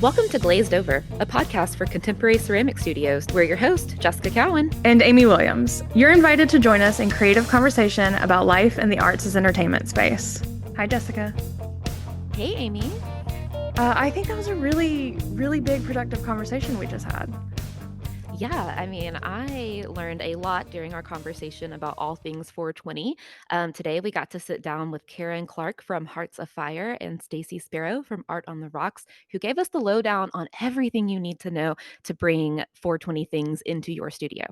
Welcome to Glazed Over, a podcast for contemporary ceramic studios. We're your host, Jessica Cowan. And Amy Williams. You're invited to join us in creative conversation about life in the arts as entertainment space. Hi, Jessica. Hey, Amy. I think that was a really, really big productive conversation we just had. Yeah, I learned a lot during our conversation about all things 420. Today, we got to sit down with Caren Clarke from Hearts of Fire and Stacey Sparrow from Art on the Rocks, who gave us the lowdown on everything you need to know to bring 420 things into your studio.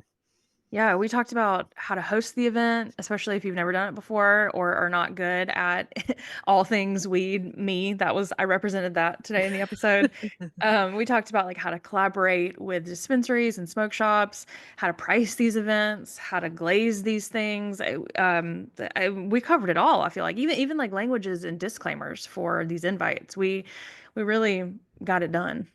Yeah, we talked about how to host the event, especially if you've never done it before or are not good at all things weed. I represented that today in the episode. We talked about like how to collaborate with dispensaries and smoke shops, how to price these events, how to glaze these things. We covered it all. I feel like even like languages and disclaimers for these invites. We really got it done.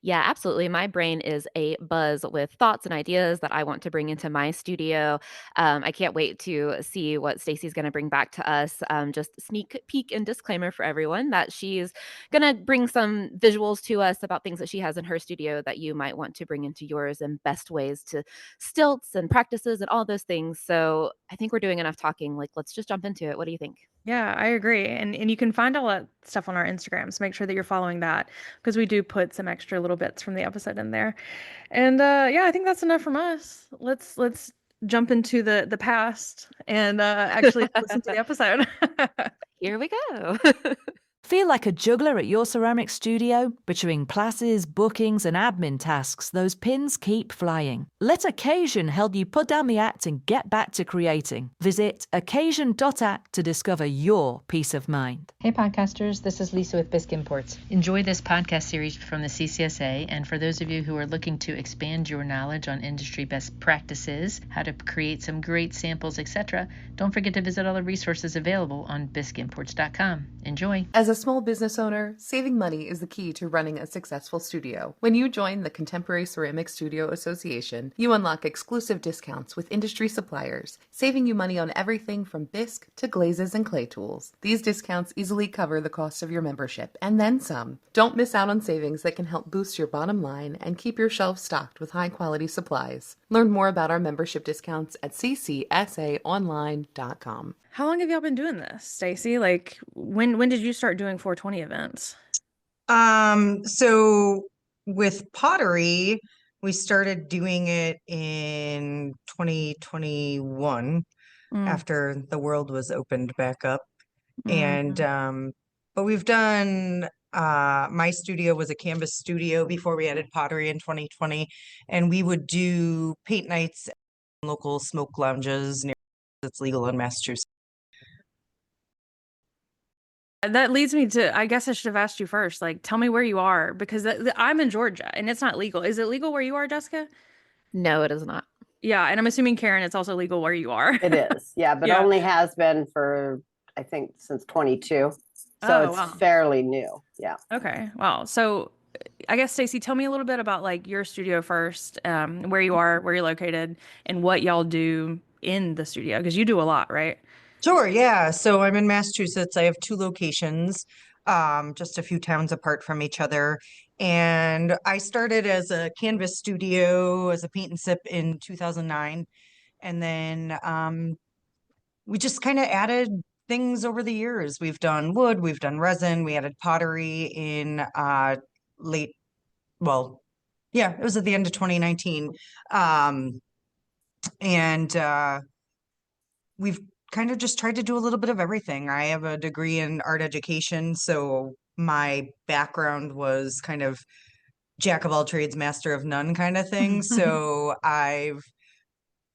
Yeah, absolutely. My brain is a buzz with thoughts and ideas that I want to bring into my studio. I can't wait to see what Stacey's going to bring back to us. Just sneak peek and disclaimer for everyone that she's going to bring some visuals to us about things that she has in her studio that you might want to bring into yours, and best ways to stilts and practices and all those things. So I think we're doing enough talking. Like, let's just jump into it. What do you think? Yeah, I agree. And you can find all that stuff on our Instagram. So make sure that you're following that because we do put some extra little bits from the episode in there. And yeah, I think that's enough from us. Let's jump into the past and actually listen to the episode. Here we go. Feel like a juggler at your ceramic studio? Between classes, bookings, and admin tasks, those pins keep flying. Let Occasion help you put down the act and get back to creating. Visit occasion.act to discover your peace of mind. Hey podcasters, this is Lisa with Bisque Imports. Enjoy this podcast series from the CCSA, and for those of you who are looking to expand your knowledge on industry best practices, how to create some great samples, etc., don't forget to visit all the resources available on bisqueimports.com. Enjoy! As a small business owner, saving money is the key to running a successful studio. When you join the Contemporary Ceramic Studio Association, you unlock exclusive discounts with industry suppliers, saving you money on everything from bisque to glazes and clay tools. These discounts easily cover the cost of your membership, and then some. Don't miss out on savings that can help boost your bottom line and keep your shelves stocked with high-quality supplies. Learn more about our membership discounts at ccsaonline.com. How long have y'all been doing this, Stacey? Like when did you start doing 420 events? So with pottery, we started doing it in 2021 after the world was opened back up. And but we've done my studio was a canvas studio before we added pottery in 2020, and we would do paint nights in local smoke lounges near that's legal in Massachusetts. That leads me to, I guess I should have asked you first, like, tell me where you are, because I'm in Georgia and it's not legal. Is it legal where you are, Jessica? No, it is not. Yeah, and I'm assuming, Caren, it's also legal where you are. It is, yeah, but Yeah. only has been for, I think, since 22. So Oh, it's wow. fairly new. Yeah. Okay, wow. So I guess, Stacey, tell me a little bit about like your studio first, where you are, where you're located, and what y'all do in the studio, because you do a lot, right? Sure, yeah. So I'm in Massachusetts. I have two locations, just a few towns apart from each other. And I started as a canvas studio, as a paint and sip in 2009. And then we just kind of added things over the years. We've done wood, we've done resin, we added pottery in late, well, yeah, it was at the end of 2019. And we've kind of just tried to do a little bit of everything. I have a degree in art education, so my background was kind of jack of all trades, master of none kind of thing. So I've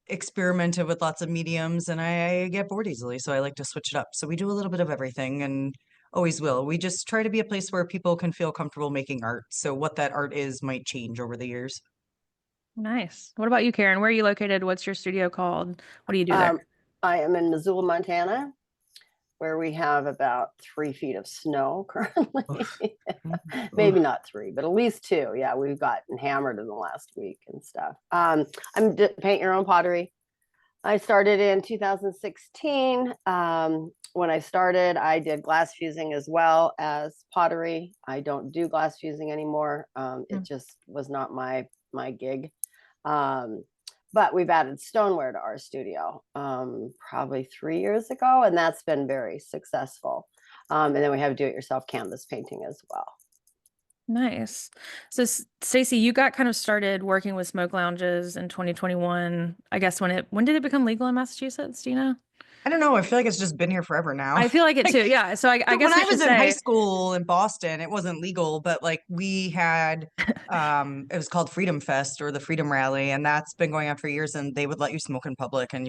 experimented with lots of mediums and I get bored easily, so I like to switch it up. So we do a little bit of everything and always will. We just try to be a place where people can feel comfortable making art. So what that art is might change over the years. Nice. What about you, Caren? Where are you located? What's your studio called? What do you do there? I am in Missoula, Montana, where we have about 3 feet of snow currently. Maybe not 3, but at least 2. Yeah, we've gotten hammered in the last week and stuff. I'm paint your own pottery. I started in 2016. When I started, I did glass fusing as well as pottery. I don't do glass fusing anymore. It just was not my gig. Um, but we've added stoneware to our studio probably 3 years ago, and that's been very successful. And then we have do-it-yourself canvas painting as well. Nice. So Stacey, you got kind of started working with smoke lounges in 2021. I guess when did it become legal in Massachusetts? Do you know? I don't know. I feel like it's just been here forever now. I feel like it Like, too. Yeah. So I when guess we I should was in high say, school in Boston, it wasn't legal, but like we had it was called Freedom Fest or the Freedom Rally, and that's been going on for years, and they would let you smoke in public and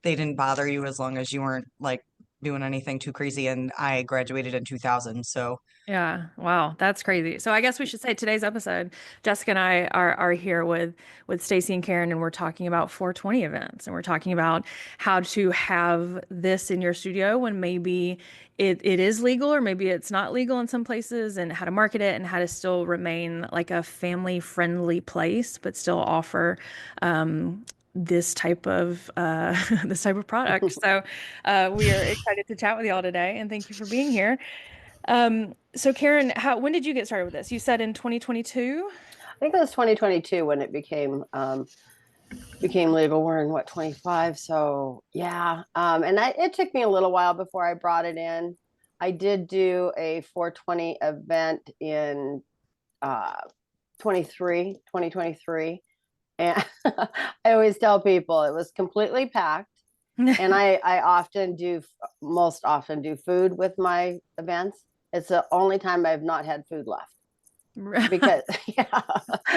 they didn't bother you as long as you weren't like doing anything too crazy. And I graduated in 2000, so yeah, wow, that's crazy. So I guess we should say today's episode, Jessica and I are here with Stacey and Caren, and we're talking about 420 events, and we're talking about how to have this in your studio when maybe it is legal or maybe it's not legal in some places, and how to market it and how to still remain like a family friendly place, but still offer this type of this type of product. So we are excited to chat with y'all today, and thank you for being here. So Caren, when did you get started with this? You said in 2022? I think it was 2022 when it became legal. We're in what, 25? So yeah. And it took me a little while before I brought it in. I did do a 420 event in 2023. And I always tell people it was completely packed. And I most often do food with my events. It's the only time I've not had food left. Because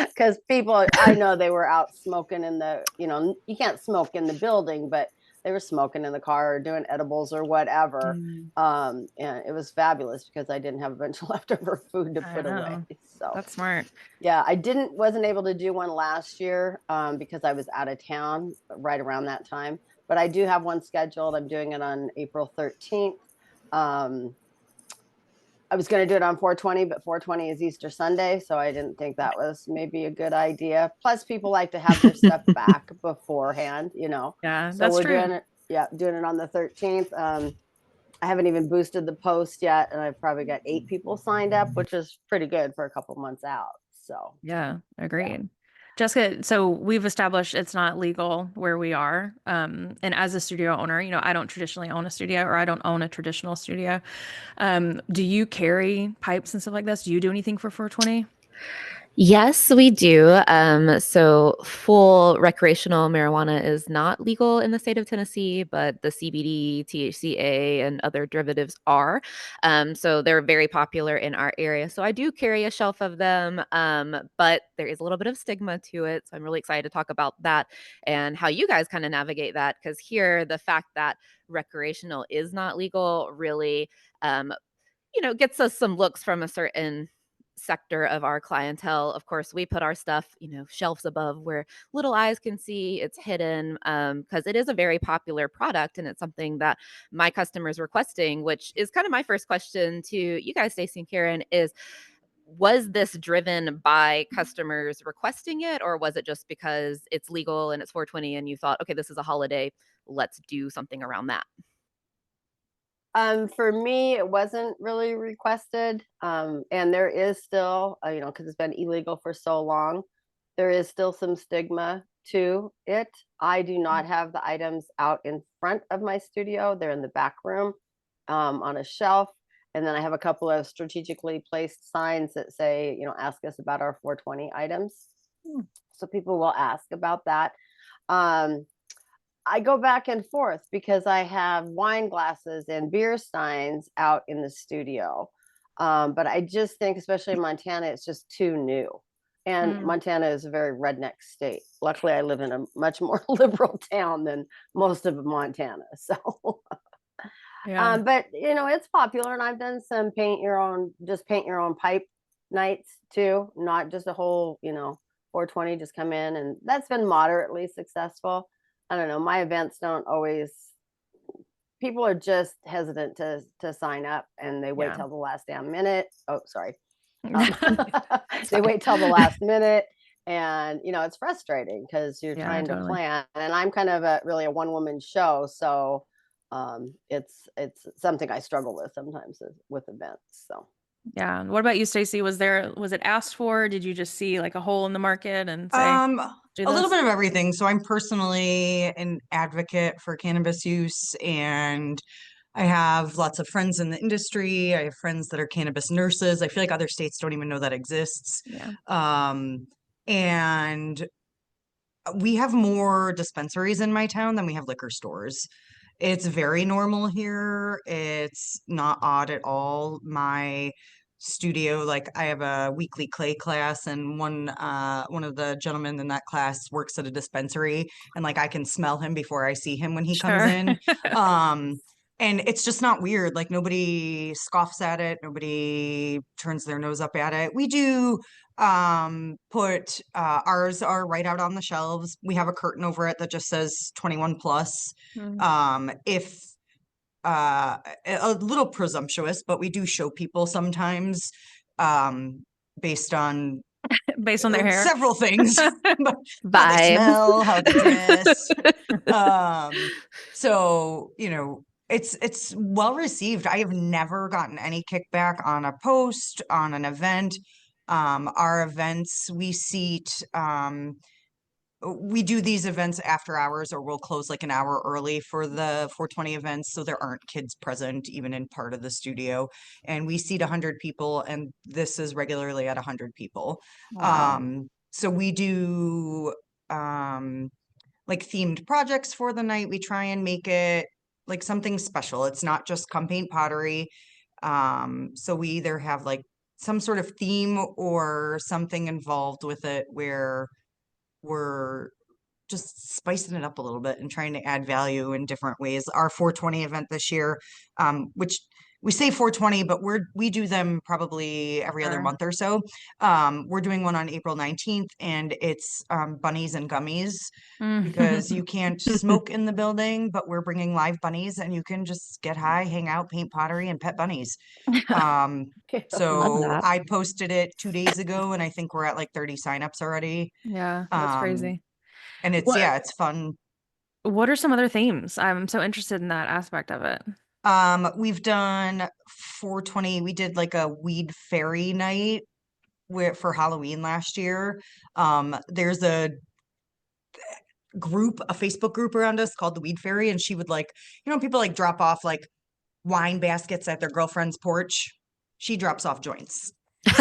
because people, I know they were out smoking in the, you can't smoke in the building, but they were smoking in the car or doing edibles or whatever. And it was fabulous because I didn't have a bunch of leftover food to put away. So that's smart. Yeah, I wasn't able to do one last year because I was out of town right around that time. But I do have one scheduled. I'm doing it on April 13th. I was going to do it on 420, but 420 is Easter Sunday, so I didn't think that was maybe a good idea. Plus, people like to have their stuff back beforehand, Yeah, So that's we're true. doing it. Yeah, doing it on the 13th. I haven't even boosted the post yet, and I've probably got 8 people signed up, which is pretty good for a couple months out. So yeah, agreed. Jessica, so we've established it's not legal where we are. And as a studio owner, I don't traditionally own a studio, or I don't own a traditional studio. Do you carry pipes and stuff like this? Do you do anything for 420? Yes, we do. So full recreational marijuana is not legal in the state of Tennessee, but the CBD, THCA, and other derivatives are. So they're very popular in our area. So I do carry a shelf of them, but there is a little bit of stigma to it. So I'm really excited to talk about that and how you guys kind of navigate that. Because here, the fact that recreational is not legal really gets us some looks from a certain sector of our clientele. Of course, we put our stuff, shelves above where little eyes can see. It's hidden because it is a very popular product, and it's something that my customers requesting, which is kind of my first question to you guys, Stacey and Caren, is was this driven by customers requesting it, or was it just because it's legal and it's 420 and you thought, okay, this is a holiday, let's do something around that? For me, it wasn't really requested. And there is still, because it's been illegal for so long, there is still some stigma to it. I do not have the items out in front of my studio. They're in the back room on a shelf. And then I have a couple of strategically placed signs that say, ask us about our 420 items. So people will ask about that. I go back and forth because I have wine glasses and beer steins out in the studio. But I just think, especially in Montana, it's just too new. And Montana is a very redneck state. Luckily, I live in a much more liberal town than most of Montana. So, Yeah. but it's popular, and I've done some paint your own pipe nights too, not just a whole 420. Just come in, and that's been moderately successful. I don't know. My events don't always. People are just hesitant to sign up, and they wait till the last damn minute. Oh, sorry. They wait till the last minute, And it's frustrating because you're Yeah, trying to totally. plan, and I'm kind of really a one-woman show, so it's something I struggle with sometimes with events. So Yeah. What about you, Stacey? Was it asked for? Did you just see like a hole in the market and say, Um, do a little this? bit of everything. So I'm personally an advocate for cannabis use, and I have lots of friends in the industry. I have friends that are cannabis nurses. I feel like other states don't even know that exists. Yeah. And we have more dispensaries in my town than we have liquor stores. It's very normal here. It's not odd at all. My studio, like I have a weekly clay class, and one of the gentlemen in that class works at a dispensary, and like I can smell him before I see him when he comes Sure. in. Um and it's just not weird. Like nobody scoffs at it, nobody turns their nose up at it. We do put ours are right out on the shelves. We have a curtain over it that just says 21 plus. Mm. If a little presumptuous, but we do show people sometimes um based on Based on their hair. several things, how they Vibes. smell, how they dress. um so it's well received. I have never gotten any kickback on a post, on an event. Our events, we do these events after hours, or we'll close like an hour early for the 420 events, so there aren't kids present even in part of the studio, and we seat 100 people, and this is regularly at 100 people. Wow. So we do like themed projects for the night. We try and make it like something special. It's not just come paint pottery. So we either have like some sort of theme or something involved with it where we're just spicing it up a little bit and trying to add value in different ways. Our 420 event this year, which we say 420, but we do them probably every other Sure. month or so. We're doing one on April 19th, and it's bunnies and gummies, because you Mm. can't smoke in the building, but we're bringing live bunnies, and you can just get high, hang out, paint pottery, and pet bunnies. Um, Love so that. I posted it 2 days ago, and I think we're at like 30 signups already. Yeah, that's Um, crazy. and What it's fun. what are some other themes? I'm so interested in that aspect of it. We've done 420. We did like a weed fairy night for Halloween last year. There's a Facebook group around us called the Weed Fairy, and she would like, people like drop off like wine baskets at their girlfriend's porch. She drops off joints.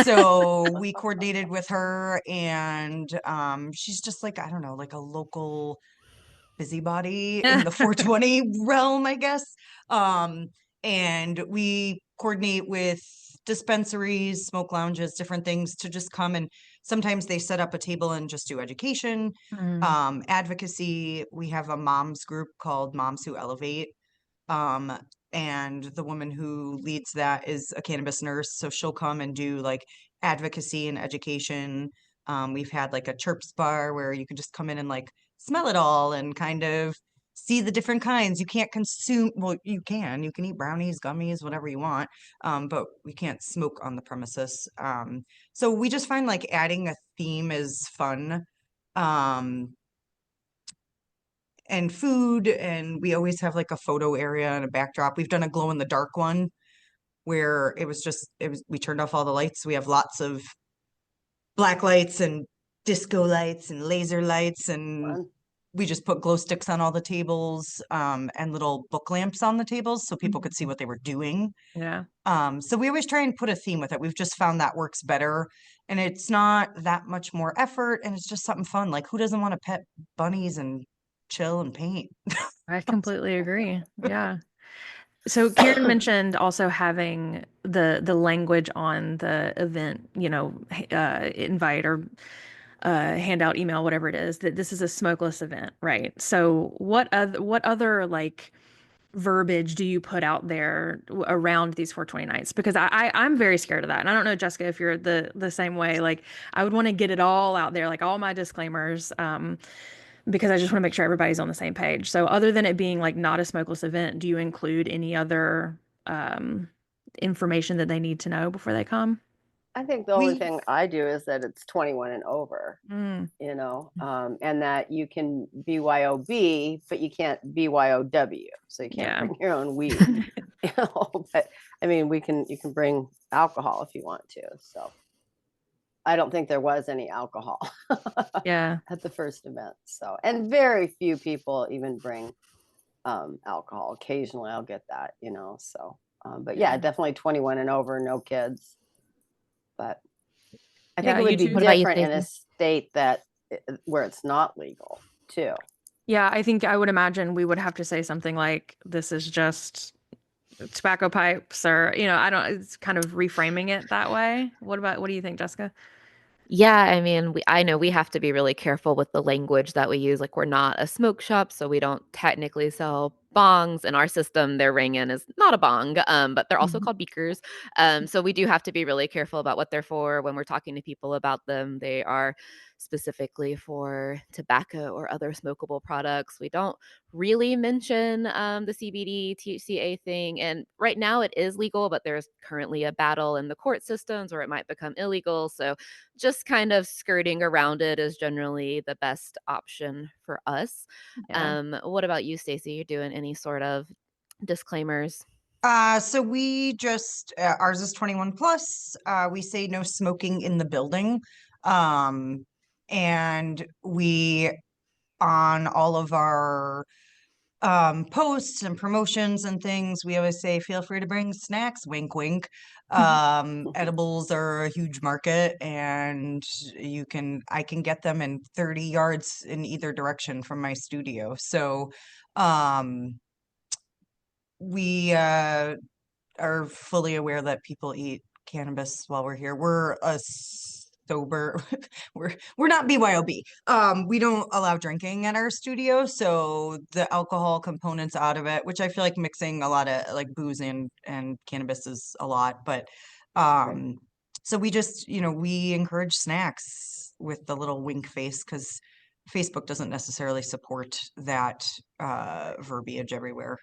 So we coordinated with her, and she's just like, I don't know, like a local busybody in the 420 realm, I guess. Um, and we coordinate with dispensaries, smoke lounges, different things to just come, and sometimes they set up a table and just do education, Mm. advocacy. We have a moms group called Moms Who Elevate. Um, and the woman who leads that is a cannabis nurse, so she'll come and do like advocacy and education. We've had like a chirps bar where you can just come in and like smell it all and kind of see the different kinds. You can't consume, well, you can eat brownies, gummies, whatever you want, but we can't smoke on the premises. So we just find like adding a theme is fun. Um, and food, and we always have like a photo area and a backdrop. We've done a glow in the dark one where we turned off all the lights. We have lots of black lights and disco lights and laser lights, and fun. we just put glow sticks on all the tables, and little book lamps on the tables so people could see what they were doing. Yeah. So we always try and put a theme with it. We've just found that works better, and it's not that much more effort, and it's just something fun. Like, who doesn't want to pet bunnies and chill and paint? I completely agree. Yeah. So Caren mentioned also having the language on the event, invite or handout, email, whatever it is, that this is a smokeless event, right? So what other like verbiage do you put out there around these 420 nights? Because I'm very scared of that. And I don't know, Jessica, if you're the same way. Like I would want to get it all out there, like all my disclaimers, because I just want to make sure everybody's on the same page. So other than it being like not a smokeless event, do you include any other um information that they need to know before they come? I think the only We thing I do is that it's 21 and over, Mm, and that you can BYOB, but you can't BYOW. So you can't yeah. bring your own weed. But I mean, you can bring alcohol if you want to. So I don't think there was any alcohol Yeah. at the first event. So, and very few people even bring alcohol. Occasionally I'll get that, so, but yeah, Yeah. definitely 21 and over, no kids. But I think Yeah. it You would be too. What about you, different in a Stacey? state that where it's not legal too. Yeah. I think I would imagine we would have to say something like, this is just tobacco pipes, or, I don't, it's kind of reframing it that way. What do you think, Jessica? Yeah, I mean, I know we have to be really careful with the language that we use. Like, we're not a smoke shop, so we don't technically sell bongs. In our system, their ring in is not a bong, but they're also Mhm. called beakers. So we do have to be really careful about what they're for when we're talking to people about them. They are specifically for tobacco or other smokable products. We don't really mention the CBD THCA thing. And right now it is legal, but there's currently a battle in the court systems where it might become illegal. So just kind of skirting around it is generally the best option for us. Yeah. What about you, Stacey? You're doing any sort of disclaimers? so we just ours is 21 plus. We say no smoking in the building. And we on all of our posts and promotions and things, we always say feel free to bring snacks, wink wink. Edibles are a huge market, and I can get them in 30 yards in either direction from my studio. So um we are fully aware that people eat cannabis while we're here. We're a sober, we're not BYOB. We don't allow drinking at our studio, so the alcohol components out of it, which I feel like mixing a lot of like booze and cannabis is a lot, but Right. so we just, we encourage snacks with the little wink face, because Facebook doesn't necessarily support that verbiage everywhere.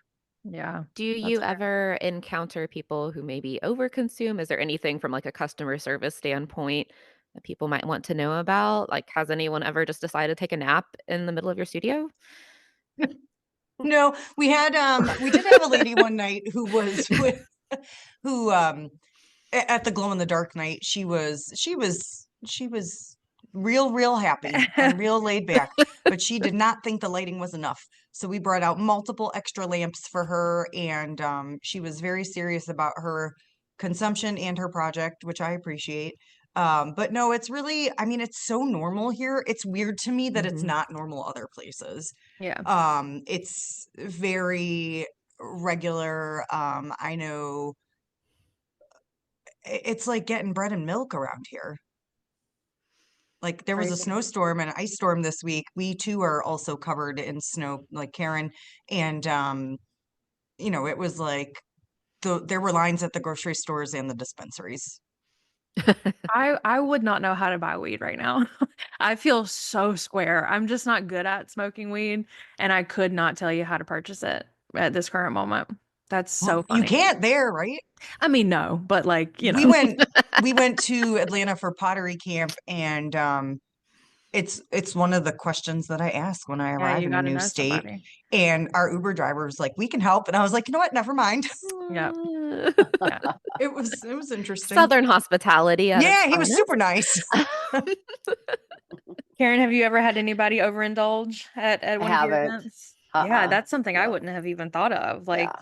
Yeah. Do That's you fair. ever encounter people who maybe overconsume? Is there anything from like a customer service standpoint that people might want to know about? Like, has anyone ever just decided to take a nap in the middle of your studio? No, we did have a lady one night who was with who at the glow in the dark night, she was real happy and real laid back, but she did not think the lighting was enough. So we brought out multiple extra lamps for her, and she was very serious about her consumption and her project, which I appreciate. But no, it's really, I mean, it's so normal here. It's weird to me that it's Mhm. not normal other places. Yeah. It's very regular. I know it's like getting bread and milk around here. Like there was a Crazy. snowstorm and an ice storm this week. We too are also covered in snow, like Caren. And it was like there were lines at the grocery stores and the dispensaries. I would not know how to buy weed right now. I feel so square. I'm just not good at smoking weed, and I could not tell you how to purchase it at this current moment. That's Well, so you funny. can't there, right? I mean, no, but like, We went to Atlanta for pottery camp, and it's one of the questions that I ask when I yeah, arrive you in a got to new know state. somebody. And our Uber driver was like, "We can help," and I was like, "You know what? Never mind." Yep. Yeah. It was interesting. Southern hospitality at its Yeah, he was super finest. nice. Karen, have you ever had anybody overindulge at I one of your haven't. events? Yeah, that's something I No. wouldn't have even thought of. Like, Yeah.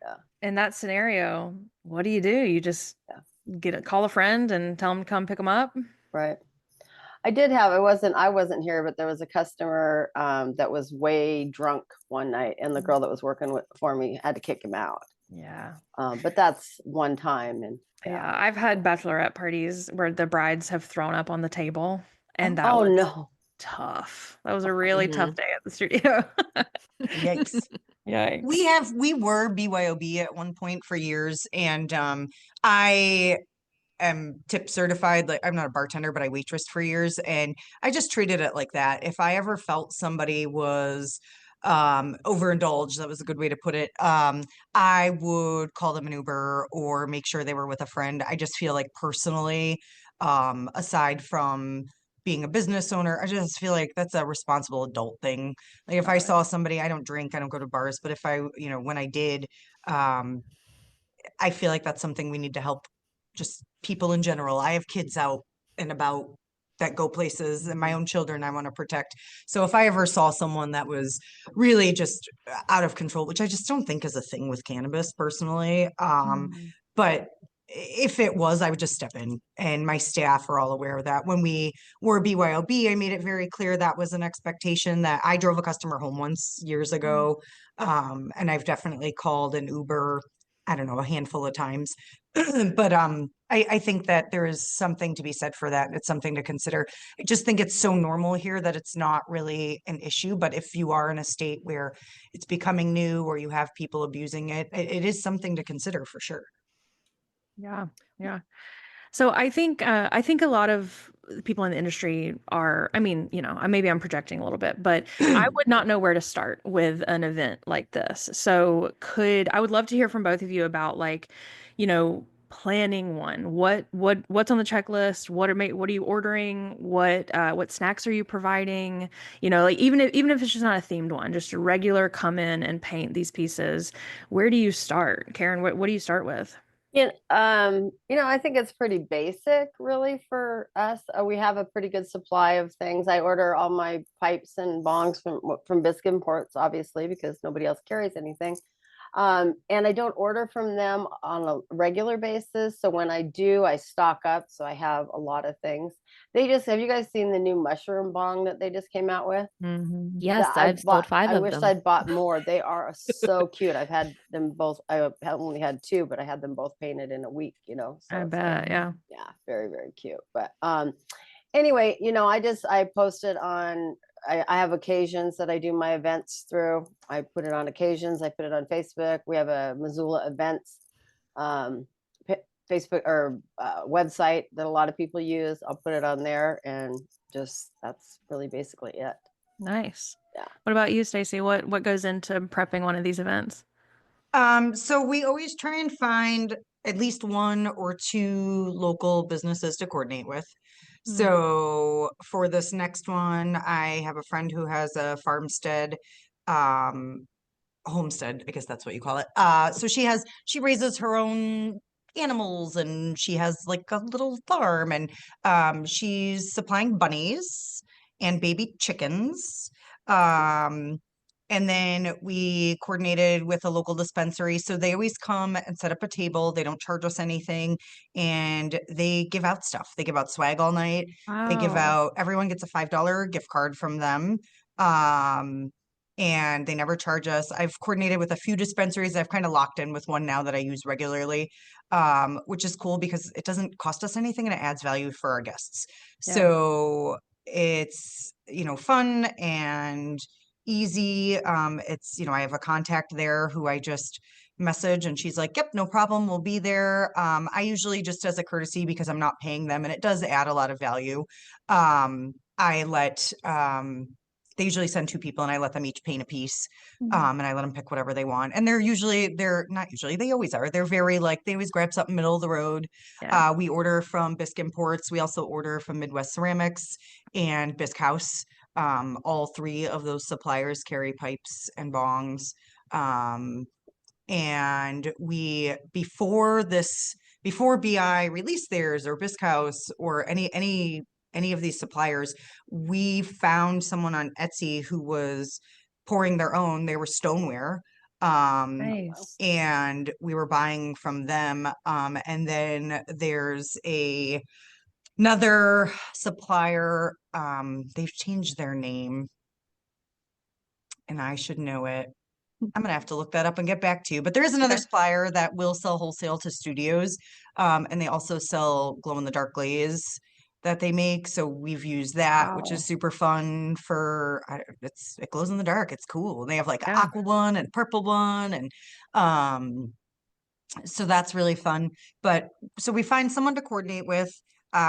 Yeah. in that scenario, what do? You just Yeah. call a friend and tell them to come pick them up? Right. I wasn't here, but there was a customer that was way drunk one night, and the girl that was working for me had to kick him out. Yeah. But that's one time, and Yeah, I've had bachelorette parties where the brides have thrown up on the table, and that Oh was no. tough. That was a really tough Mhm. day at the studio. Yikes. Yikes. We were BYOB at one point for years, and I am tip certified. Like I'm not a bartender, but I waitressed for years, and I just treated it like that. If I ever felt somebody was overindulge. That was a good way to put it. I would call them an Uber or make sure they were with a friend. I just feel like personally, aside from being a business owner, I just feel like that's a responsible adult thing. Like if I saw somebody, I don't drink, I don't go to bars, but if I, when I did, um, I feel like that's something we need to help just people in general. I have kids out and about that go places and my own children I want to protect. So if I ever saw someone that was really just out of control, which I just don't think is a thing with cannabis personally, but if it was, I would just step in, and my staff are all aware of that. When we were BYOB, I made it very clear that was an expectation. That I drove a customer home once years ago, and I've definitely called an Uber, I don't know, a handful of times. But I think that there is something to be said for that. It's something to consider. I just think it's so normal here that it's not really an issue. But if you are in a state where it's becoming new or you have people abusing it, it is something to consider for sure. Yeah. Yeah. So I think a lot of people in the industry are, I mean, maybe I'm projecting a little bit, but I would not know where to start with an event like this. So I would love to hear from both of you about like, planning one. What's on the checklist? What are you ordering? What snacks are you providing? Like even if it's just not a themed one, just a regular come in and paint these pieces. Where do you start? Caren, what do you start with? I think it's pretty basic really for us. We have a pretty good supply of things. I order all my pipes and bongs from Biscuit Imports, obviously, because nobody else carries anything. And I don't order from them on a regular basis. So when I do, I stock up. So I have a lot of things. Have you guys seen the new mushroom bong that they just came out with? Yes, I've sold 5 I of wish them. I'd bought more. They are so cute. I've had them both. I only had 2, but I had them both painted in a week, So I it's bet, yeah. yeah, very, very cute. But anyway, I posted on, I have occasions that I do my events through. I put it on occasions. I put it on Facebook. We have a Missoula events Facebook or website that a lot of people use. I'll put it on there, and just that's really basically it. Nice. Yeah. What about you, Stacey? What goes into prepping one of these events? So we always try and find at least 1 or 2 local businesses to coordinate with. So for this next one, I have a friend who has a farmstead, homestead, I guess that's what you call it. So she raises her own animals and she has like a little farm, and she's supplying bunnies and baby chickens. And then we coordinated with a local dispensary. So they always come and set up a table. They don't charge us anything, and they give out stuff. They give out swag all night. They give out, everyone gets a $5 gift card from them. And they never charge us. I've coordinated with a few dispensaries. I've kind of locked in with one now that I use regularly, which is cool because it doesn't cost us anything and it adds value for our guests. Yeah. So it's, fun and easy. It's, I have a contact there who I just message and she's like, yep, no problem. We'll be there. I usually just as a courtesy, because I'm not paying them and it does add a lot of value. I let, they usually send 2 people and I let them each paint a piece. And I let them pick whatever they want. And they're not usually, they always are. They're very like, they always grab something middle of the road. Yeah. We order from Biscuit Imports. We also order from Midwest Ceramics and Bisque House. All 3 of those suppliers carry pipes and bongs. And before BI released theirs or Bisque House or any of these suppliers, we found someone on Etsy who was pouring their own. They were stoneware. Nice. And we were buying from them. And then there's another supplier. They've changed their name and I should know it. I'm gonna have to look that up and get back to you. But there is another supplier that will sell wholesale to studios, and they also sell glow in the dark glaze that they make. So we've used that, which is super fun for. It glows in the dark. It's cool. They have like an aqua one and purple one, and so that's really fun. But so we find someone to coordinate with.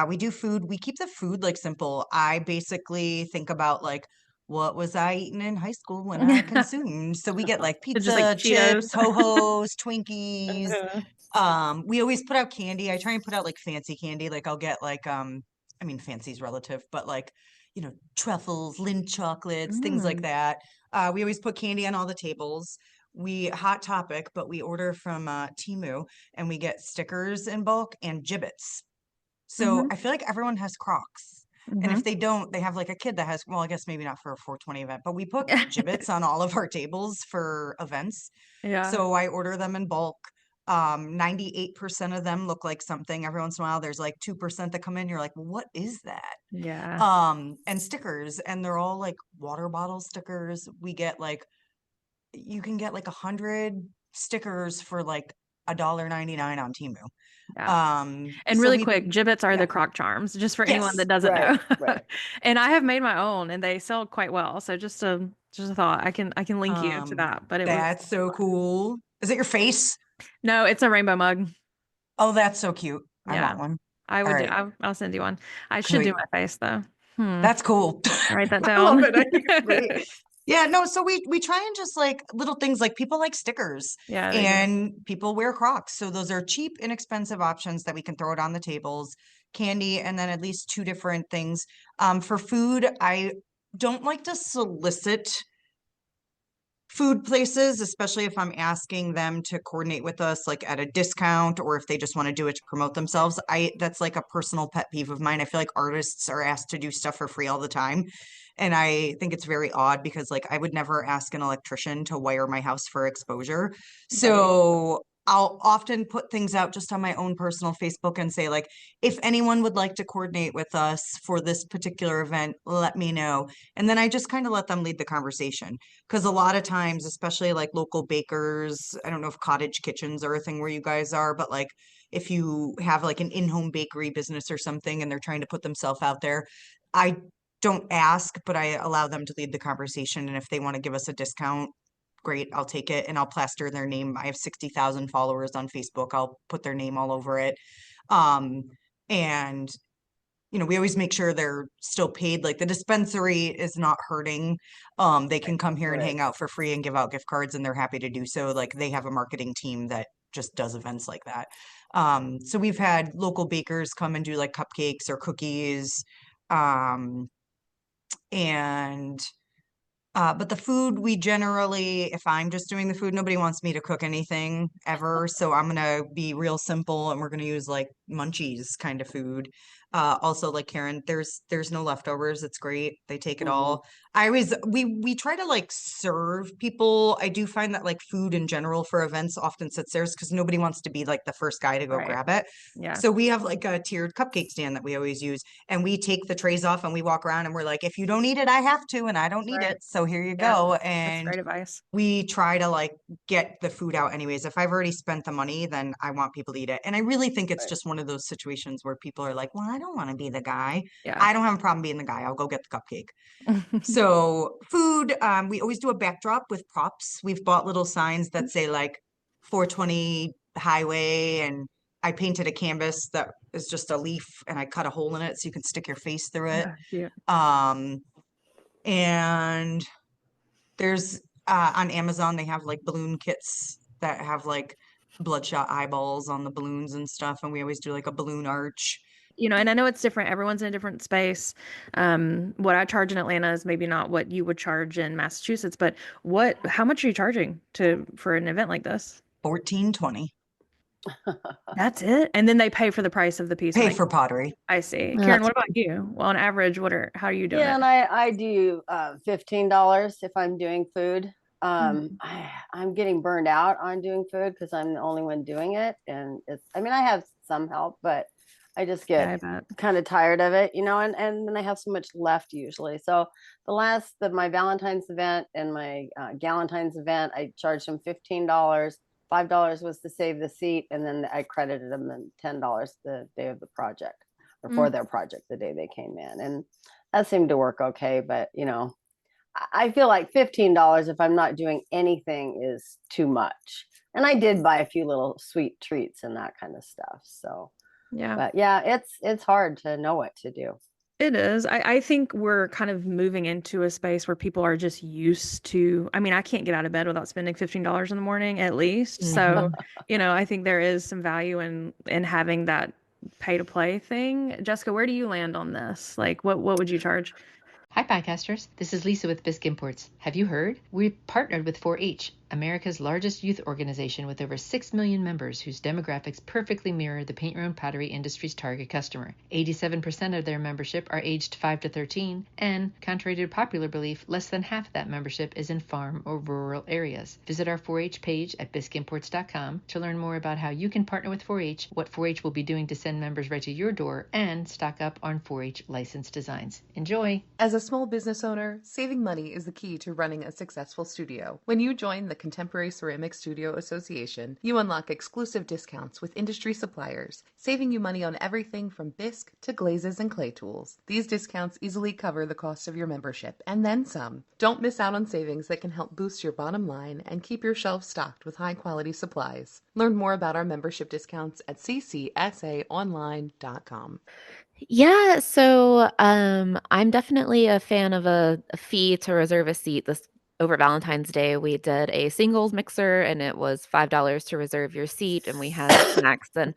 We do food. We keep the food like simple. I basically think about like what was I eating in high school when I consumed? So we get like It's just like pizza, Cheetos. chips, ho-hos, Twinkies. Uh-huh. We always put out candy. I try and put out like fancy candy. Like I'll get like I mean fancy's relative, but like, truffles, Lindt chocolates, things like Mm. that. We always put candy on all the tables. We Hot Topic, but we order from Temu, and we get stickers in bulk and gibbets. So Hmm. I feel like everyone has Crocs. And Hmm. if they don't, they have like a kid that has, well, I guess maybe not for a 420 event, but we put gibbets on all of our tables for events. Yeah. So I order them in bulk. 98% of them look like something. Every once in a while, there's like 2% that come in. You're like, well, what is that? Yeah. And stickers, and they're all like water bottle stickers. We get like, you can get like 100 stickers for like $1.99 on Temu. Yeah. And So really we, quick, gibbets are yeah, the crock charms, just for anyone yes. that doesn't Right, know. right. And I have made my own and they sell quite well. So just a thought. I can link you to Um, that. But it was that's so cool. Is it your face? no, it's a rainbow mug. Oh, that's so cute. I Yeah. want one. I All would do right. I'll send you one. I should do Great. my face though. That's cool. I'll write that I love down. it. I think it's great. Yeah, no, so we try and just like little things, like people like stickers Yeah, they do. and people wear Crocs. So those are cheap, inexpensive options that we can throw it on the tables. Candy, and then at least two different things. For food, I don't like to solicit food places, especially if I'm asking them to coordinate with us like at a discount, or if they just want to do it to promote themselves. That's like a personal pet peeve of mine. I feel like artists are asked to do stuff for free all the time. And I think it's very odd because like I would never ask an electrician to wire my house for exposure. Right. So I'll often put things out just on my own personal Facebook and say like, if anyone would like to coordinate with us for this particular event, let me know. And then I just kind of let them lead the conversation. Because a lot of times, especially like local bakers, I don't know if cottage kitchens are a thing where you guys are, but like if you have like an in-home bakery business or something and they're trying to put themselves out there, I don't ask, but I allow them to lead the conversation. And if they want to give us a discount, great, I'll take it, and I'll plaster their name. I have 60,000 followers on Facebook. I'll put their name all over it. Um, and we always make sure they're still paid. Like the dispensary is not hurting. They can come here and Right. hang out for free and give out gift cards, and they're happy to do so. Like they have a marketing team that just does events like that. So we've had local bakers come and do like cupcakes or cookies. And but the food, we generally, if I'm just doing the food, nobody wants me to cook anything ever. So I'm gonna be real simple, and we're gonna use like munchies kind of food. Also, like Caren, there's no leftovers. It's great. They take it Hmm. all. We try to like serve people. I do find that like food in general for events often sits there because nobody wants to be like the first guy to go Right. grab it. Yeah. So we have like a tiered cupcake stand that we always use, and we take the trays off and we walk around and we're like, if you don't eat it, I have to, and I don't need Right. it. So here you Yeah. go. That's And great advice. we try to like get the food out anyways. If I've already spent the money, then I want people to eat it. And I really think it's Right. just one of those situations where people are like, well, I don't want to be the guy. Yeah. I don't have a problem being the guy. I'll go get the cupcake. So food, we always do a backdrop with props. We've bought little signs that say like 420 highway, and I painted a canvas that is just a leaf and I cut a hole in it so you can stick your face through it. Cute. Um, and there's on Amazon, they have like balloon kits that have like bloodshot eyeballs on the balloons and stuff. And we always do like a balloon arch. And I know it's different. Everyone's in a different space. What I charge in Atlanta is maybe not what you would charge in Massachusetts, but how much are you charging for an event like this? 1420. That's it? And then they pay for the price of the piece when Pay they for pottery. I see. Karen, That's what about you? Well, on average, how are you doing Yeah, it? and I do $15 if I'm doing food. Mhm. I'm getting burned out on doing food because I'm the only one doing it, and I mean I have some help, but I just Yeah, get I bet. kind of tired of it, and then I have so much left usually. So my Valentine's event and my Galentine's event, I charged them $15. $5 was to save the seat, and then I credited them then $10 the day of the project, or for Mm, their project the day they came in, and that seemed to work okay. But I feel like $15 if I'm not doing anything is too much. And I did buy a few little sweet treats and that kind of stuff. So, yeah. but yeah, it's hard to know what to do. It is. I think we're kind of moving into a space where people are just used to, I mean, I can't get out of bed without spending $15 in the morning at least. So, Mhm. I think there is some value in having that pay to play thing. Jessica, where do you land on this? Like what would you charge? Hi, podcasters. This is Lisa with Bisque Imports. Have you heard? We've partnered with 4-H, America's largest youth organization with over 6 million members whose demographics perfectly mirror the paint your own pottery industry's target customer. 87% of their membership are aged 5 to 13, and, contrary to popular belief, less than half of that membership is in farm or rural areas. Visit our 4-H page at bisqueimports.com to learn more about how you can partner with 4-H, what 4-H will be doing to send members right to your door, and stock up on 4-H licensed designs. Enjoy! As a small business owner, saving money is the key to running a successful studio. When you join the Contemporary Ceramic Studio Association, you unlock exclusive discounts with industry suppliers, saving you money on everything from bisque to glazes and clay tools. These discounts easily cover the cost of your membership, and then some. Don't miss out on savings that can help boost your bottom line and keep your shelves stocked with high-quality supplies. Learn more about our membership discounts at ccsaonline.com. Yeah, so I'm definitely a fan of a fee to reserve a seat. This over Valentine's Day, we did a singles mixer, and it was $5 to reserve your seat, and we had snacks and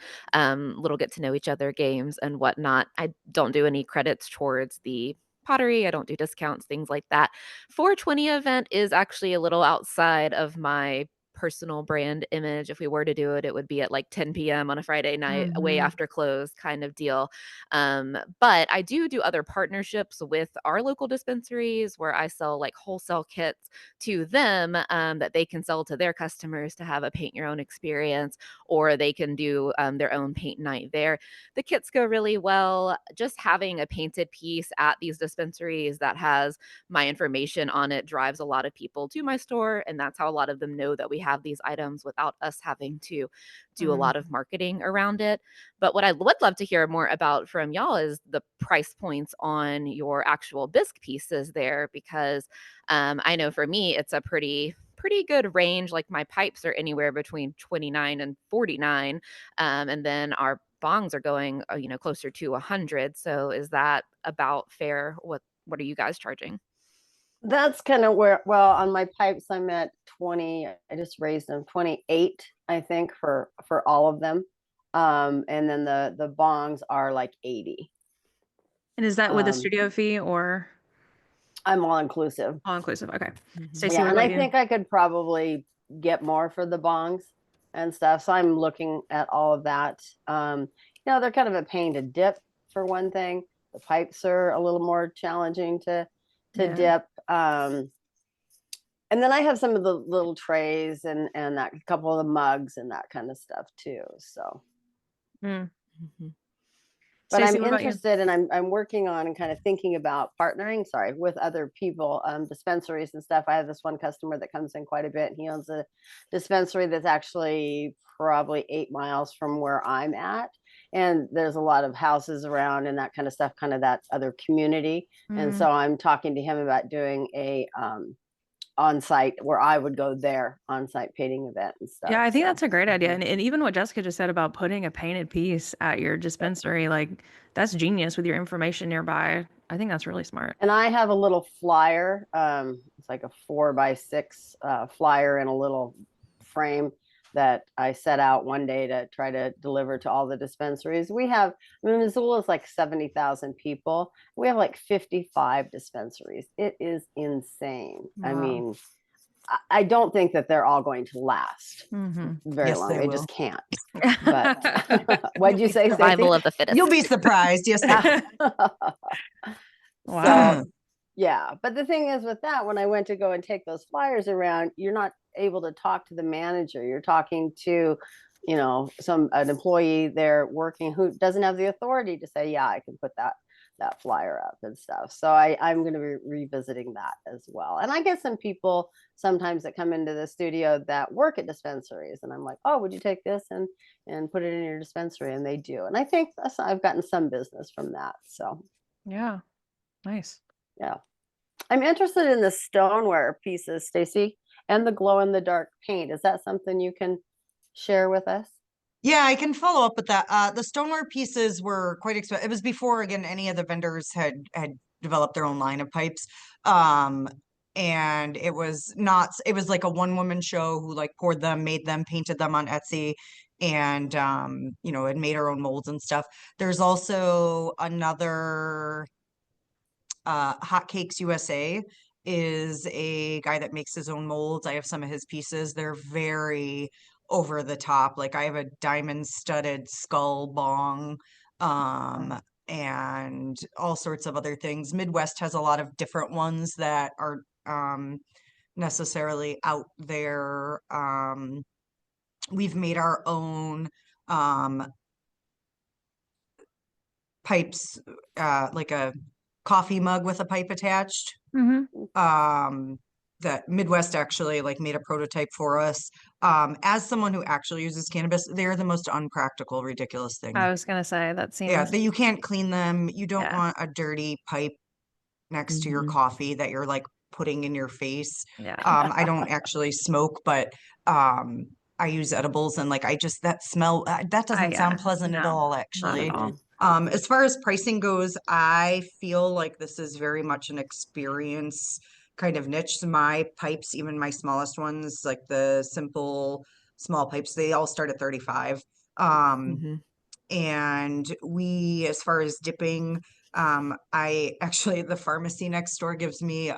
little get to know each other games and whatnot. I don't do any credits towards the pottery. I don't do discounts, things like that. 420 event is actually a little outside of my personal brand image. If we were to do it, it would be at like 10 p.m. on a Friday night, way Mhm. after close kind of deal. But I do other partnerships with our local dispensaries where I sell like wholesale kits to them that they can sell to their customers to have a paint your own experience, or they can do their own paint night there. The kits go really well. Just having a painted piece at these dispensaries that has my information on it drives a lot of people to my store. And that's how a lot of them know that we have these items without us having to do a Mm. lot of marketing around it. But what I would love to hear more about from y'all is the price points on your actual bisque pieces there, because I know for me it's a pretty good range. Like my pipes are anywhere between 29 and 49, and then our bongs are going closer to 100. So is that about fair? What are you guys charging? That's kind of where, well, on my pipes, I'm at 20. I just raised them 28, I think, for all of them. And then the bongs are like 80. And is that with a Um, studio fee or I'm all inclusive. all inclusive? Okay. Mhm. Stacey, Yeah, what and about I you? think I could probably get more for the bongs and stuff. So I'm looking at all of that. They're kind of a pain to dip for one thing. The pipes are a little more challenging to Yeah. dip. And then I have some of the little trays and that couple of the mugs and that kind of stuff too. So, Mm. Mhm. but I'm Stacey, what about you? interested and I'm working on and kind of thinking about partnering, sorry, with other people, dispensaries and stuff. I have this one customer that comes in quite a bit. And he owns a dispensary that's actually probably 8 miles from where I'm at. And there's a lot of houses around and that kind of stuff, kind of that other community. And Mm. so I'm talking to him about doing a on site where I would go there on site painting event and stuff. Yeah, I think So that's a great idea. Mhm. And even what Jessica just said about putting a painted piece at your dispensary, like that's genius with your information nearby. I think that's really smart. and I have a little flyer. It's like a 4x6 flyer in a little frame that I set out one day to try to deliver to all the dispensaries. We have, I mean, Missoula is like 70,000 people. We have like 55 dispensaries. It is insane. I Wow. mean, I don't think that they're all going to last Mm-hmm. very Yes, long. they They will. just can't. But what'd You'll you be say, Survival Stacey? of the you'll fittest. be surprised. Yes, they Wow. So yeah, but the thing is with that, when I went to go and take those flyers around, you're not able to talk to the manager. You're talking to, an employee there working who doesn't have the authority to say, yeah, I can put that flyer up and stuff. So I'm going to be revisiting that as well. And I get some people sometimes that come into the studio that work at dispensaries, and I'm like, oh, would you take this and put it in your dispensary? And they do. And I think I've gotten some business from that. So Yeah. Nice. yeah. I'm interested in the stoneware pieces, Stacey, and the glow in the dark paint. Is that something you can share with us? Yeah, I can follow up with that. The stoneware pieces were quite expensive. It was before, again, any of the vendors had developed their own line of pipes. Um, and it was not, it was like a one-woman show who like poured them, made them, painted them on Etsy, and you know, had made her own molds and stuff. There's also another Hotcakes USA is a guy that makes his own molds. I have some of his pieces. They're very over the top. Like I have a diamond studded skull bong, and all sorts of other things. Midwest has a lot of different ones that are necessarily out there. We've made our own pipes, like a coffee mug with a pipe attached. That Midwest actually like made a prototype for us. As someone who actually uses cannabis, they're the most unpractical, ridiculous thing. I was gonna say that Yeah, seems that you can't clean them. You don't yeah. want a dirty pipe next to your coffee that you're like putting in your face. Yeah. I don't actually smoke, but I use edibles and like I just that smell that doesn't sound pleasant at No, all, not at actually. all. As far as pricing goes, I feel like this is very much an experience kind of niche. My pipes, even my smallest ones, like the simple small pipes, they all start at 35. And we, as far as dipping, I actually, the pharmacy next door gives me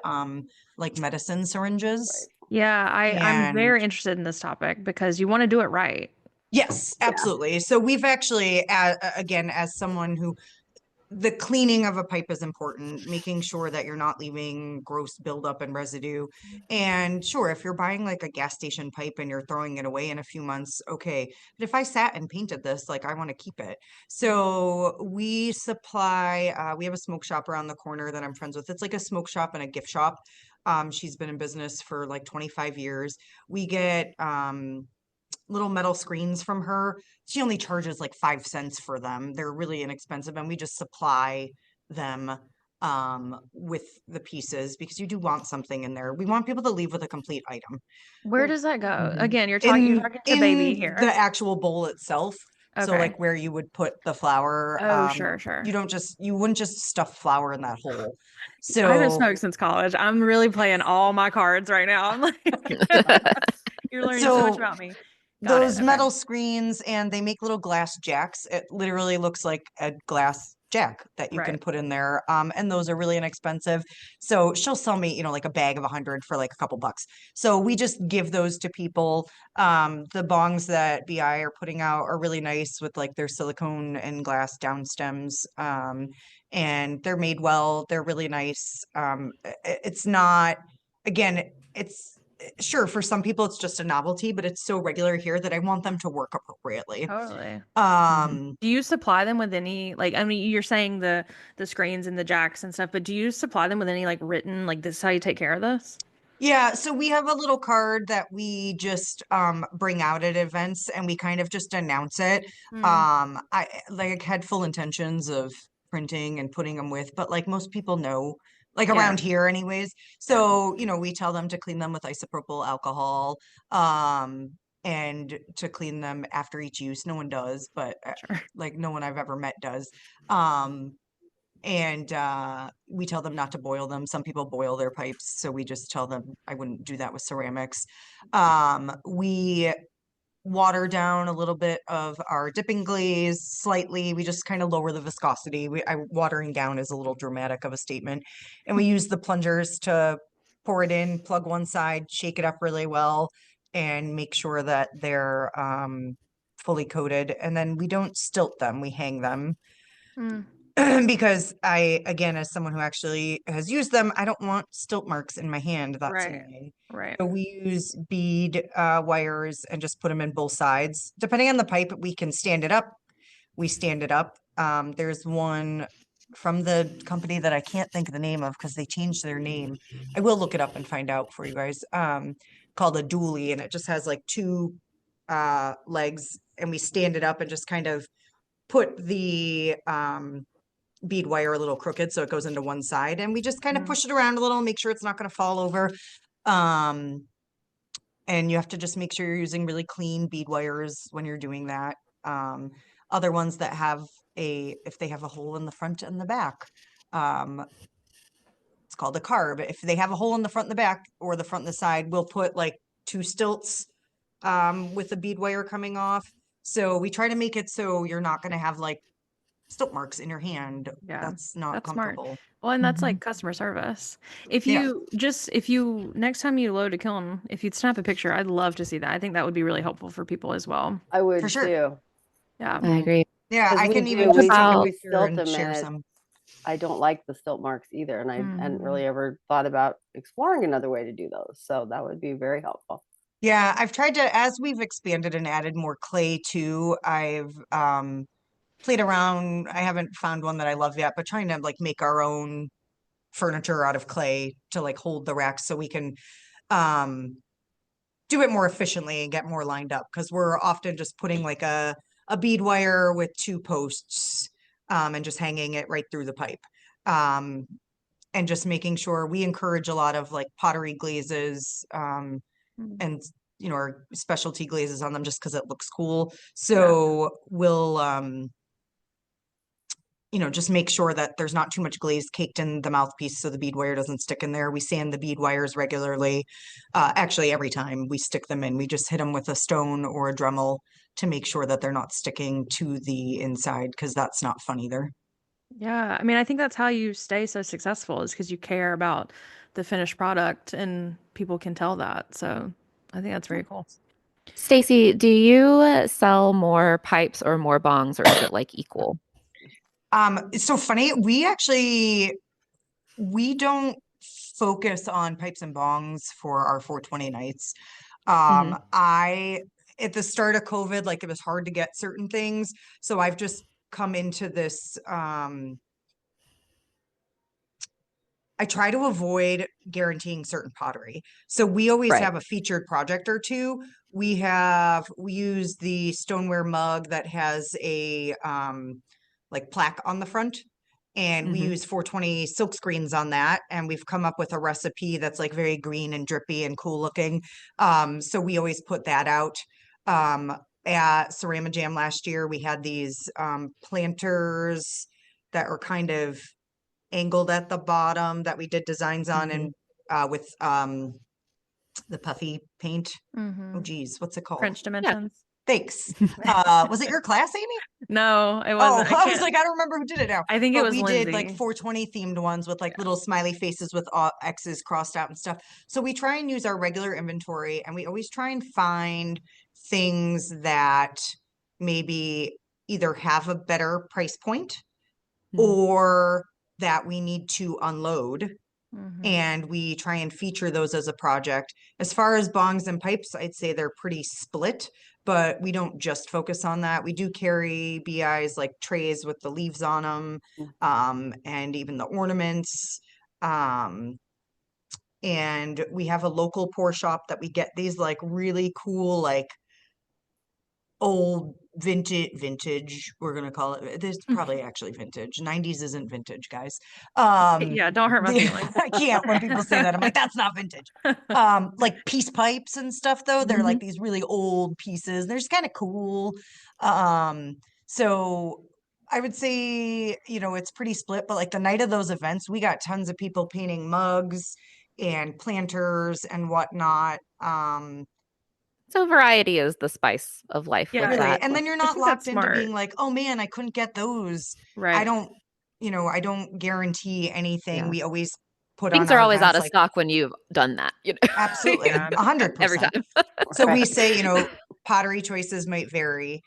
like medicine syringes. Yeah, I'm And very interested in this topic because you want to do it right. yes, absolutely. So we've actually, again, as someone who the cleaning of a pipe is important, making sure that you're not leaving gross buildup and residue. And sure, if you're buying like a gas station pipe and you're throwing it away in a few months, okay. But if I sat and painted this, like I want to keep it. So we supply, we have a smoke shop around the corner that I'm friends with. It's like a smoke shop and a gift shop. She's been in business for like 25 years. We get little metal screens from her. She only charges like 5 cents for them. They're really inexpensive, and we just supply them with the pieces because you do want something in there. We want people to leave with a complete item. Where does that go? Again, you're In talking to baby in here. the actual bowl itself. So Okay. like where you would put the flour. Oh, sure. You wouldn't just stuff flour in that hole. I haven't So smoked since college. I'm really playing all my cards right now. I'm like, you're learning so much about me. Got it. those Okay. metal screens, and they make little glass jacks. It literally looks like a glass jack that you can Right. put in there. And those are really inexpensive. So she'll sell me, you know, like a bag of 100 for like a couple bucks. So we just give those to people. The bongs that BI are putting out are really nice with like their silicone and glass down stems. And they're made well. They're really nice. It's not, again, it's sure for some people it's just a novelty, but it's so regular here that I want them to work appropriately. Totally. Um, Do you supply them with any like I mean you're saying the screens and the jacks and stuff, but do you supply them with any like written like this is how you take care of this? yeah, so we have a little card that we just bring out at events and we kind of just announce it. I like had full intentions of printing and putting them with, but like most people know, like Yeah. around here anyways. So, you know, we tell them to clean them with isopropyl alcohol, and to clean them after each use. No one does, but Sure. like no one I've ever met does. And we tell them not to boil them. Some people boil their pipes, so we just tell them I wouldn't do that with ceramics. We water down a little bit of our dipping glaze slightly. We just kind of lower the viscosity. Watering down is a little dramatic of a statement. And we use the plungers to pour it in, plug one side, shake it up really well, and make sure that they're fully coated. And then we don't stilt them, we hang them. Because again, as someone who actually has used them, I don't want stilt marks in my hand. That's Right. annoying. Right. So we use bead wires and just put them in both sides. Depending on the pipe, we can stand it up. We stand it up. There's one from the company that I can't think of the name of because they changed their name. I will look it up and find out for you guys. Called a dually, and it just has like two legs, and we stand it up and just kind of put the bead wire a little crooked so it goes into one side, and we just kind of push it around a little, make sure it's not going to fall over. And you have to just make sure you're using really clean bead wires when you're doing that. Other ones that have if they have a hole in the front and the back, it's called a carb. If they have a hole in the front and the back or the front and the side, we'll put like 2 stilts with the bead wire coming off. So we try to make it so you're not going to have like stilt marks in your hand. Yeah, That's not that's smart. comfortable. Well, and that's Mhm. like customer service. If Yeah. you next time you load a kiln, if you'd snap a picture, I'd love to see that. I think that would be really helpful for people as well. I would For sure. too. Yeah. I agree. Yeah, 'Cause I we can do, even just we, take a about- we picture stilt and them share and some. I don't like the stilt marks either. And I hadn't really ever thought about exploring another way to do those. So that would be very helpful. Yeah, I've tried to, as we've expanded and added more clay too, I've played around. I haven't found one that I love yet, but trying to like make our own furniture out of clay to like hold the racks so we can do it more efficiently and get more lined up, because we're often just putting like a bead wire with 2 posts and just hanging it right through the pipe. And just making sure we encourage a lot of like pottery glazes and our specialty glazes on them just because it looks cool. So we'll just make sure that there's not too much glaze caked in the mouthpiece so the bead wire doesn't stick in there. We sand the bead wires regularly. Actually, every time we stick them in, we just hit them with a stone or a Dremel to make sure that they're not sticking to the inside, because that's not fun either. Yeah. I mean, I think that's how you stay so successful, is because you care about the finished product and people can tell that. So I think that's very cool. Stacey, do you sell more pipes or more bongs, or is it like equal? It's so funny. We don't focus on pipes and bongs for our 420 nights. At the start of COVID, like it was hard to get certain things. So I've just come into this, I try to avoid guaranteeing certain pottery. So we always Right. have a featured project or two. We use the stoneware mug that has a like plaque on the front, and we use 420 silk screens on that. And we've come up with a recipe that's like very green and drippy and cool looking. So we always put that out. At Cerama Jam last year, we had these planters that are kind of angled at the bottom that we did designs on, and with the puffy paint. Oh geez, what's it called? French dimensions. Thanks. Was it your class, Amy? No, it Oh, wasn't. I was like, I don't remember who did it now. I think it But was we did like Lindsay. 420 themed ones with like little smiley faces with X's crossed out and stuff. So we try and use our regular inventory, and we always try and find things that maybe either have a better price point or that we need to unload. And we try and feature those as a project. As far as bongs and pipes, I'd say they're pretty split, but we don't just focus on that. We do carry BIs like trays with the leaves on them, and even the ornaments. And we have a local pour shop that we get these like really cool, like old vintage, we're gonna call it. There's probably actually vintage. 90s isn't vintage, guys. Yeah, don't hurt my feelings. I can't when people say that. I'm like, that's not vintage. Like peace pipes and stuff though. They're like these really old pieces. They're just kind of cool. So I would say, it's pretty split, but like the night of those events, we got tons of people painting mugs and planters and whatnot. So variety is the spice of life Yeah, with Really. that. And then you're I not think that's locked into being smart. like, oh man, I couldn't get those. I Right. don't guarantee anything. Yeah. We always put on Things are our always out events of like, stock when you've done that, absolutely, Yeah. 100%. every time. So we say, pottery choices might vary.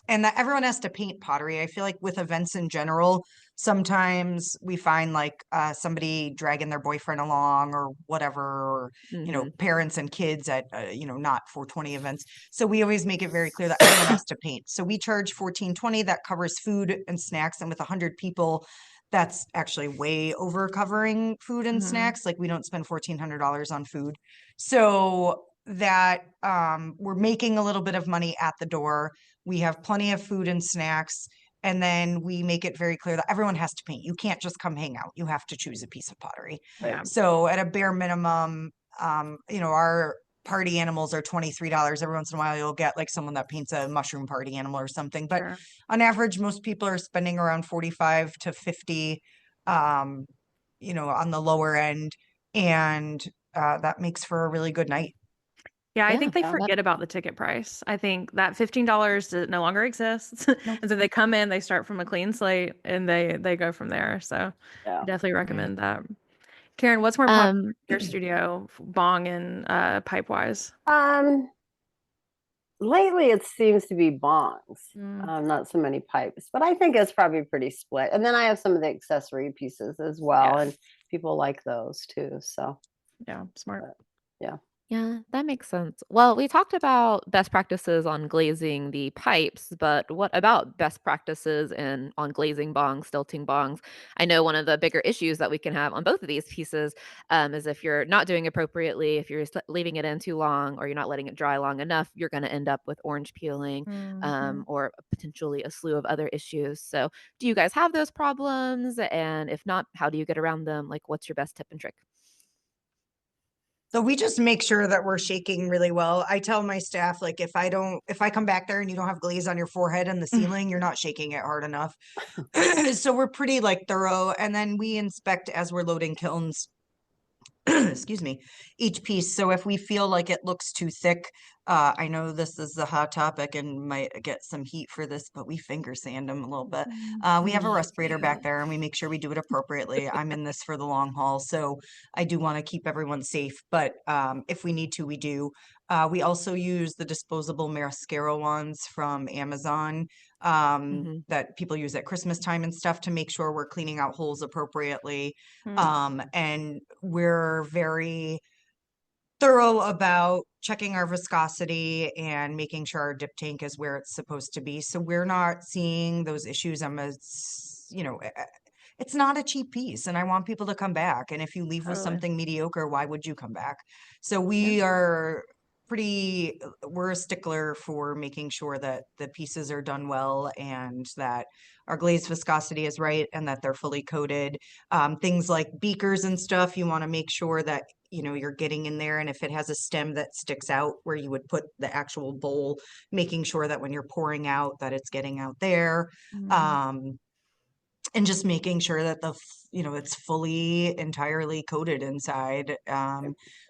And that everyone has to paint pottery. I feel like with events in general, sometimes we find like somebody dragging their boyfriend along or whatever, or, parents and kids at, not 420 events. So we always make it very clear that everyone has to paint. So we charge $14.20 that covers food and snacks. And with 100 people, that's actually way over covering food and snacks. Like we don't spend $1,400 on food. So that we're making a little bit of money at the door. We have plenty of food and snacks. And then we make it very clear that everyone has to paint. You can't just come hang out. You have to choose a piece of pottery. Yeah. So at a bare minimum, our party animals are $23. Every once in a while, you'll get like someone that paints a mushroom party animal or something. But Sure. on average, most people are spending around 45 to 50, on the lower end. And that makes for a really good night. Yeah, I Yeah, think they Yeah. forget about the ticket price. I think that $15 no longer exists. Nope. And so they come in, they start from a clean slate and they go from there. So I Yeah. definitely Right. recommend that. Karen, what's more popular Um, in your studio, bong and pipe wise? Um, lately it seems to be bongs, Mm, not so many pipes, but I think it's probably pretty split. And then I have some of the accessory pieces as well, yeah, and people like those too. So, yeah, smart. but yeah. yeah, that makes sense. Well, we talked about best practices on glazing the pipes, but what about best practices on glazing bongs, stilting bongs? I know one of the bigger issues that we can have on both of these pieces is if you're not doing appropriately, if you're leaving it in too long or you're not letting it dry long enough, you're going to end up with orange peeling Mhm. or potentially a slew of other issues. So, do you guys have those problems? And if not, how do you get around them? Like, what's your best tip and trick? So we just make sure that we're shaking really well. I tell my staff, like, if I come back there and you don't have glaze on your forehead and the ceiling, you're not shaking it hard enough. So we're pretty like thorough. And then we inspect as we're loading kilns, excuse me, each piece. So if we feel like it looks too thick, I know this is a hot topic and might get some heat for this, but we finger sand them a little bit. We have a Me respirator back too. there and we make sure we do it appropriately. I'm in this for the long haul, so I do want to keep everyone safe, but if we need to, we do. We also use the disposable mascara wands from Amazon Hmm. that people use at Christmas time and stuff to make sure we're cleaning out holes appropriately. And we're very thorough about checking our viscosity and making sure our dip tank is where it's supposed to be. So we're not seeing those issues. It's not a cheap piece and I want people to come back. And if you leave with Totally. something mediocre, why would you come back? So Yeah. we're a stickler for making sure that the pieces are done well and that our glaze viscosity is right and that they're fully coated. Things like beakers and stuff, you want to make sure that you're getting in there, and if it has a stem that sticks out where you would put the actual bowl, making sure that when you're pouring out that it's getting out there. Mhm. um and just making sure that it's fully entirely coated inside.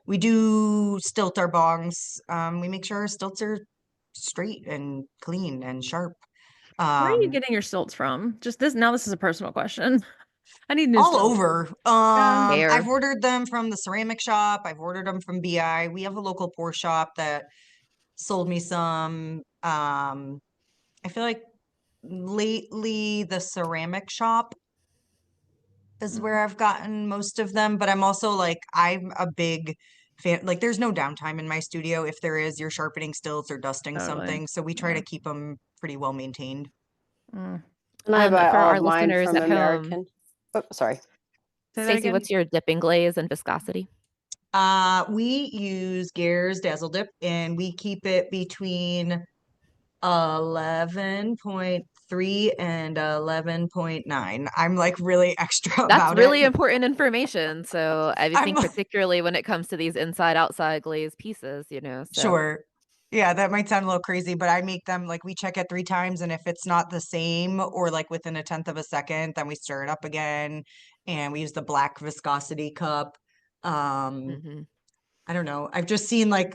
We do stilt our bongs. We make sure our stilts are straight and clean and sharp. Where are you um getting your stilts from? Just this now, this is a personal question. I need new all stilts. over. Yeah. I've Fair. ordered them from the ceramic shop. I've ordered them from BI. We have a local pour shop that sold me some. I feel like lately the ceramic shop is Mm, where I've gotten most of them, but I'm also like, I'm a big fan. Like, there's no downtime in my studio. If there is, you're sharpening stilts or dusting totally. something. So we try Yeah. to keep them pretty well maintained. Mm. And I buy For all our of mine listeners from at home, American. Oh, sorry. Say that Stacey, again. what's your dipping glaze and viscosity? We use Gare's Dazzle Dip and we keep it between 11.3 and 11.9. I'm like really extra That's about it. really important information. So I would I'm think particularly when it comes to these inside outside glaze pieces, so Sure. Yeah, that might sound a little crazy, but I make them like we check it 3 times, and if it's not the same or like within a tenth of a second, then we stir it up again, and we use the black viscosity cup. Um, mhm. I don't know. I've just seen like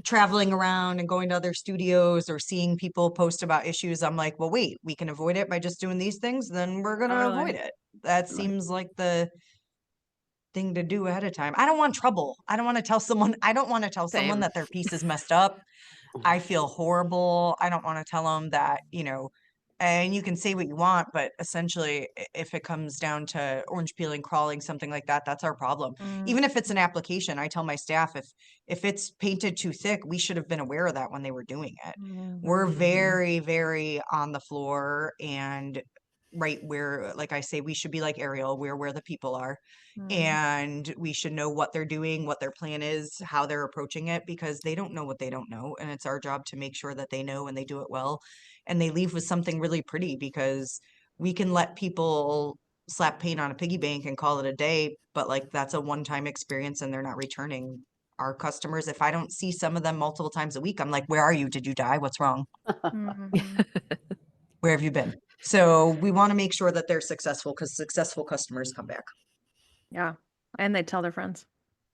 traveling around and going to other studios or seeing people post about issues. I'm like, well, wait, we can avoid it by just doing these things, then we're gonna avoid Totally. it. That Right. seems like the thing to do ahead of time. I don't want trouble. I don't want to tell someone Same. that their piece is messed up. I feel horrible. I don't want to tell them that, and you can say what you want, but essentially, if it comes down to orange peeling, crawling, something like that, that's our problem. Mm, Even if it's an application, I tell my staff if it's painted too thick, we should have been aware of that when they were doing it. We're mhm. Mhm. very, very on the floor and right where, like I say, we should be like Ariel, we're where the people are. Mm. And we should know what they're doing, what their plan is, how they're approaching it, because they don't know what they don't know. And it's our job to make sure that they know and they do it well. And they leave with something really pretty, because we can let people slap paint on a piggy bank and call it a day, but like that's a one-time experience and they're not returning our customers, if I don't see some of them multiple times a week, I'm like, where are you? Did you die? What's wrong? Mhm. Where have you been? So we want to make sure that they're successful because successful customers come back. Yeah. And they tell their friends.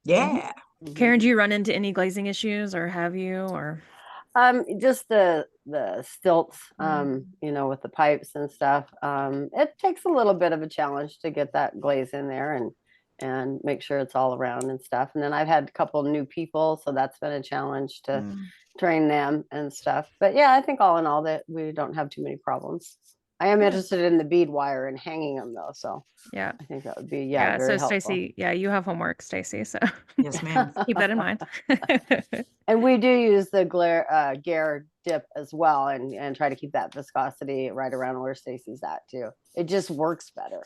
Yeah. Caren, do you run into any glazing issues or have you or Just the stilts, Mm. you know, with the pipes and stuff. It takes a little bit of a challenge to get that glaze in there and make sure it's all around and stuff. And then I've had a couple new people, so that's been a challenge to Mm. train them and stuff. But yeah, I think all in all that we don't have too many problems. I am Good. interested in the bead wire and hanging them though, so Yeah. I think that would be Yeah. very So helpful. Stacey, yeah, you have homework, Stacey. So Yes, ma'am. keep that in mind. And we do use the Gare dip as well, and try to keep that viscosity right around where Stacey's at too. It just works better,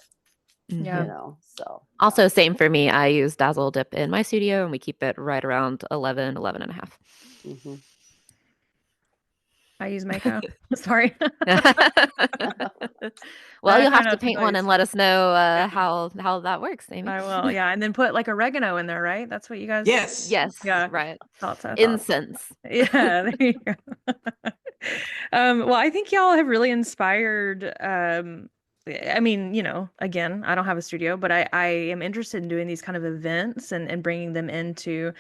Yeah. you know. So Also, same for me. I use Dazzle Dip in my studio, and we keep it right around 11, 11 and a half. hmm I use Mako. Sorry. Well, I you'll try have to not to paint tell one you. and let us know how that works, Amy. I will. Yeah. And then put like oregano in there, right? That's what you guys. Yes. Yes, Yeah. right. Thought. Incense. Yeah. There you go. Well, I think y'all have really inspired. I mean, you know, again, I don't have a studio, but I am interested in doing these kind of events and bringing them into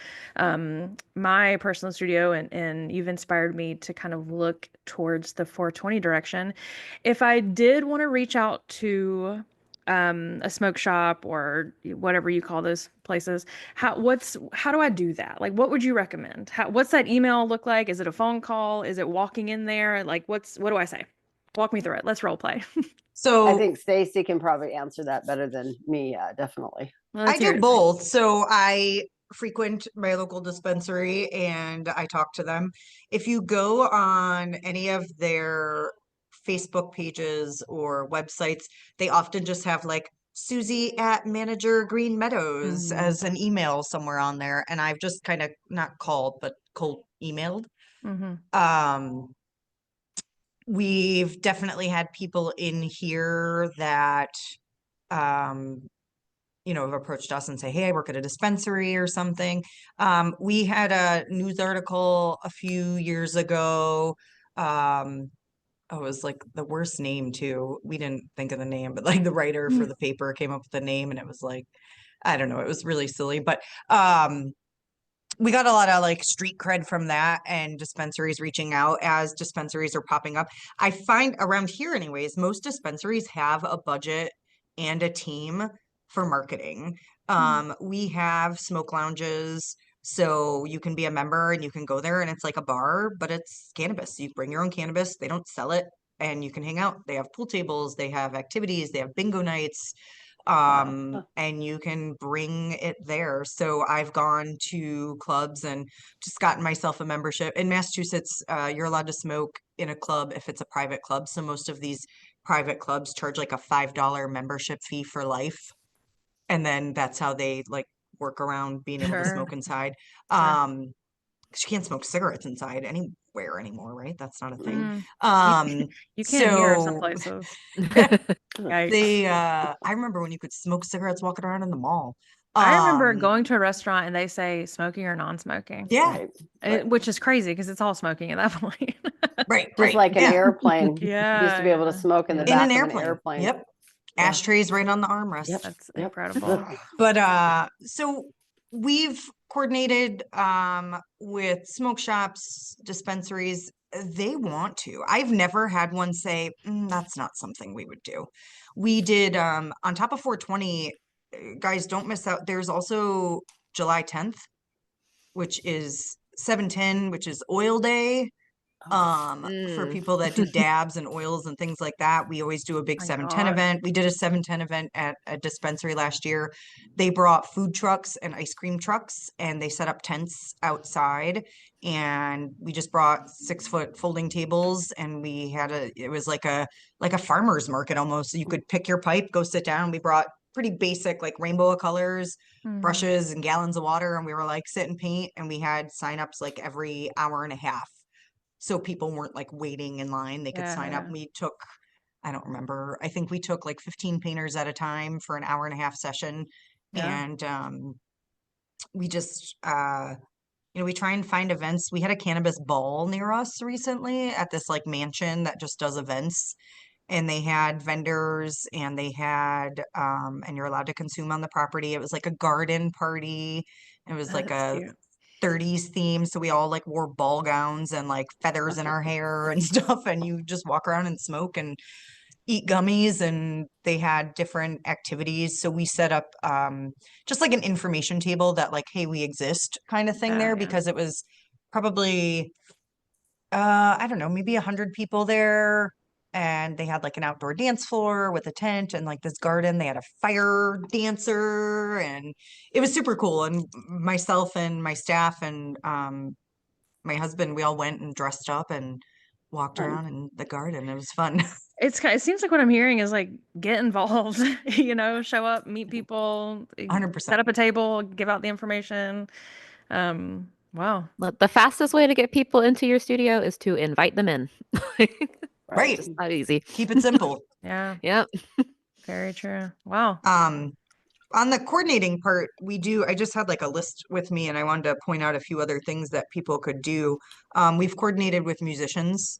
my personal studio. And you've inspired me to kind of look towards the 420 direction. If I did want to reach out to a smoke shop or whatever you call those places, how do I do that? Like, what would you recommend? What's that email look like? Is it a phone call? Is it walking in there? Like, what do I say? Walk me through it. Let's role play. I So think Stacey can probably answer that better than me. Definitely. Well, I let's hear do it. both. So I frequent my local dispensary and I talk to them. If you go on any of their Facebook pages or websites, they often just have like Susie at Manager Green Meadows Mhm. as an email somewhere on there. And I've just kind of not called, but cold emailed. Mhm. We've definitely had people in here that have approached us and say, hey, I work at a dispensary or something. We had a news article a few years ago. It was like the worst name too. We didn't think of the name, but like the writer for the paper came up with the name and it was like, I don't know, it was really silly. But we got a lot of like street cred from that and dispensaries reaching out as dispensaries are popping up. I find around here anyways, most dispensaries have a budget and a team for marketing. We have smoke lounges, so you can be a member and you can go there and it's like a bar, but it's cannabis. You bring your own cannabis, they don't sell it, and you can hang out. They have pool tables, they have activities, they have bingo nights, and you can bring it there. So I've gone to clubs and just gotten myself a membership. In Massachusetts, you're allowed to smoke in a club if it's a private club. So most of these private clubs charge like a $5 membership fee for life. And then that's how they like work around being able to Sure. smoke inside. Sure. 'Cause you can't smoke cigarettes inside anywhere anymore, right? That's not a thing. Mm. Um, You can hear some so places. they Yikes. I remember when you could smoke cigarettes walking around in the mall. I remember Um, going to a restaurant and they say smoking or non-smoking, yeah, Right. which is crazy because it's all smoking at that point. Just like an yeah. airplane. Used to Yeah, be able to yeah, smoke in the yeah. In an back of an airplane. airplane. Yep. Yeah. Ashtrays right on the armrest. Yep. That's Yep. incredible. But so we've coordinated with smoke shops, dispensaries. They want to. I've never had one say, that's not something we would do. We did on top of 420, guys, don't miss out. There's also July 10th, which is 7/10, which is oil day. For Mm. people that do dabs and oils and things like that, we always do a big My 7/10 gosh. event. We did a 7/10 event at a dispensary last year. They brought food trucks and ice cream trucks and they set up tents outside, and we just brought 6-foot folding tables, and we had it was like a farmer's market almost. So you could pick your pipe, go sit down. We brought pretty basic like rainbow of colors, Mhm. brushes and gallons of water, and we were like sit and paint, and we had signups like every hour and a half. So people weren't like waiting in line. They could sign up. Yeah. We took, I don't remember, I think we took like 15 painters at a time for an hour and a half session. Yeah. And we just, we try and find events. We had a cannabis ball near us recently at this like mansion that just does events. And they had vendors and they had, and you're allowed to consume on the property. It was like a garden party. It was like That's a cute. 30s theme. So we all like wore ball gowns and like feathers in our hair and stuff. And you just walk around and smoke and eat gummies, and they had different activities. So we set up just like an information table that like, hey, we exist kind of thing there, Yeah. because it was probably I don't know, maybe 100 people there. And they had like an outdoor dance floor with a tent and like this garden. They had a fire dancer, and it was super cool. And myself and my staff and my husband, we all went and dressed up and walked Fun. around in the garden. It was fun. It seems like what I'm hearing is like get involved, show up, meet people, set 100%. up a table, give out the information. Wow. The fastest way to get people into your studio is to invite them in. Right. Just that easy. Keep it simple. Yeah, Yep. very true. Wow. On the coordinating part, I just had like a list with me and I wanted to point out a few other things that people could do. We've coordinated with musicians.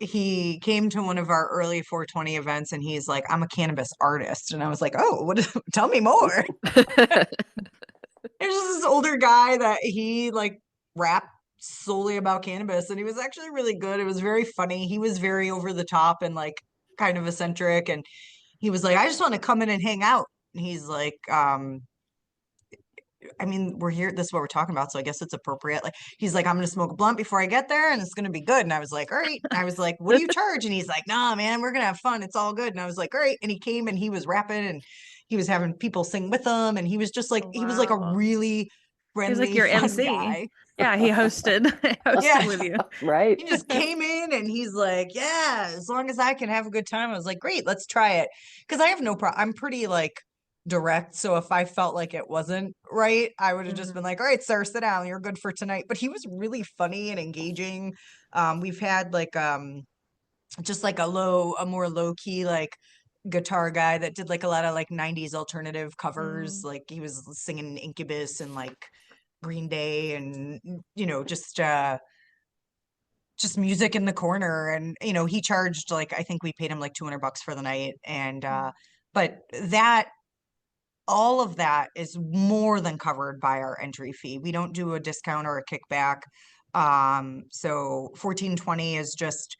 He came to one of our early 420 events and he's like, I'm a cannabis artist. And I was like, oh, tell me more. There's just this older guy that he like rapped solely about cannabis, and he was actually really good. It was very funny. He was very over the top and like kind of eccentric, and he was like, I just want to come in and hang out. And he's like, I mean, we're here, this is what we're talking about, so I guess it's appropriate. Like, he's like, I'm gonna smoke a blunt before I get there and it's gonna be good. And I was like, all right. And I was like, what do you charge? And he's like, nah, man, we're gonna have fun. It's all good. And I was like, all right. And he came and he was rapping and he was having people sing with him. And he was just like, he was like a Wow. really He was like friendly, your fun MC. guy. Yeah, he hosted Yeah. with you. Right. He just came in and he's like, yeah, as long as I can have a good time. I was like, great, let's try it. Because I have no problem. I'm pretty like direct. So if I felt like it wasn't right, I would have just been like, all right, sir, sit down. You're good for tonight. But he was really funny and engaging. We've had like just like a more low key like guitar guy that did like a lot of like 90s alternative covers. Like he was singing Incubus and like Green Day and just music in the corner. And he charged like, I think we paid him like $200 for the night. And but all of that is more than covered by our entry fee. We don't do a discount or a kickback. So 1420 is just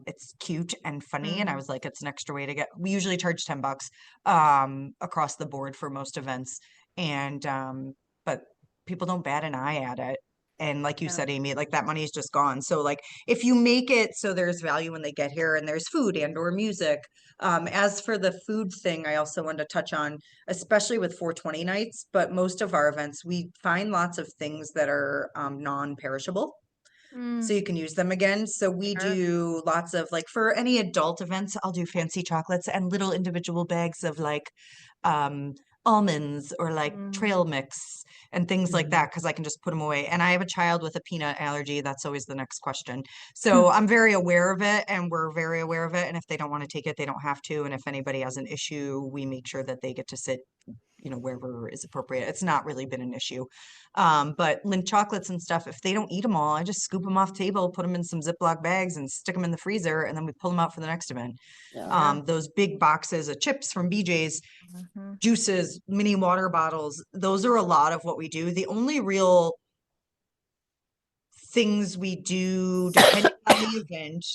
it's cute and funny. And I was like, it's an extra way to get, we usually charge $10 across the board for most events. And but people don't bat an eye at it. And like you said, Amy, like that money is just gone. So like if you make it so there's value when they get here and there's food and or music. As for the food thing, I also wanted to touch on, especially with 420 nights, but most of our events, we find lots of things that are non-perishable. So you can use them again. So we do lots of like, for any adult events, I'll do fancy chocolates and little individual bags of like almonds or like trail mix and things like that, because I can just put them away. And I have a child with a peanut allergy. That's always the next question. So I'm very aware of it and we're very aware of it. And if they don't want to take it, they don't have to. And if anybody has an issue, we make sure that they get to sit wherever is appropriate. It's not really been an issue. But Lindt chocolates and stuff, if they don't eat them all, I just scoop them off the table, put them in some Ziploc bags and stick them in the freezer. And then we pull them out for the next event. Yeah. Those big boxes of chips from BJ's, juices, mini water bottles, those are a lot of what we do. The only real things we do depending on the event,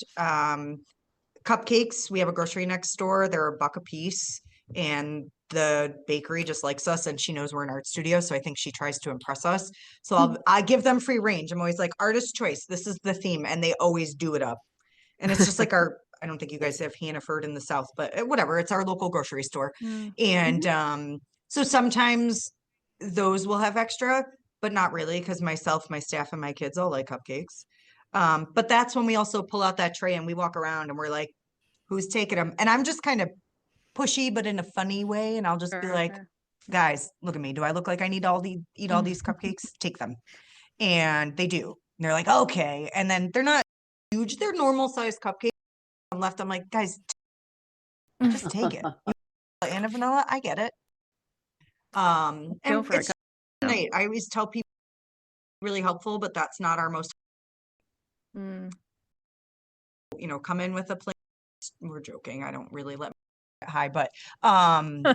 cupcakes, we have a grocery next door. They're $1 a piece. And the bakery just likes us and she knows we're an art studio. So I think she tries to impress us. So I give them free range. I'm always like, artist choice. This is the theme. And they always do it up. And it's just like I don't think you guys have Hannaford in the South, but whatever. It's our local grocery store. And so sometimes those will have extra, but not really, because myself, my staff, and my kids all like cupcakes. But that's when we also pull out that tray and we walk around and we're like, who's taking them? And I'm just kind of pushy, but in a funny way. And I'll just be like, guys, look at me. Do I look like I need eat all these cupcakes? Take them. And they do. And they're like, okay. And then they're not huge. They're normal sized cupcakes. I'm left. I'm like, guys, just take it. And a vanilla, I get it. And Feel for it. it's great. I always tell people really helpful, but that's not our most, come in with a plan. We're joking. I don't really let get high, but, and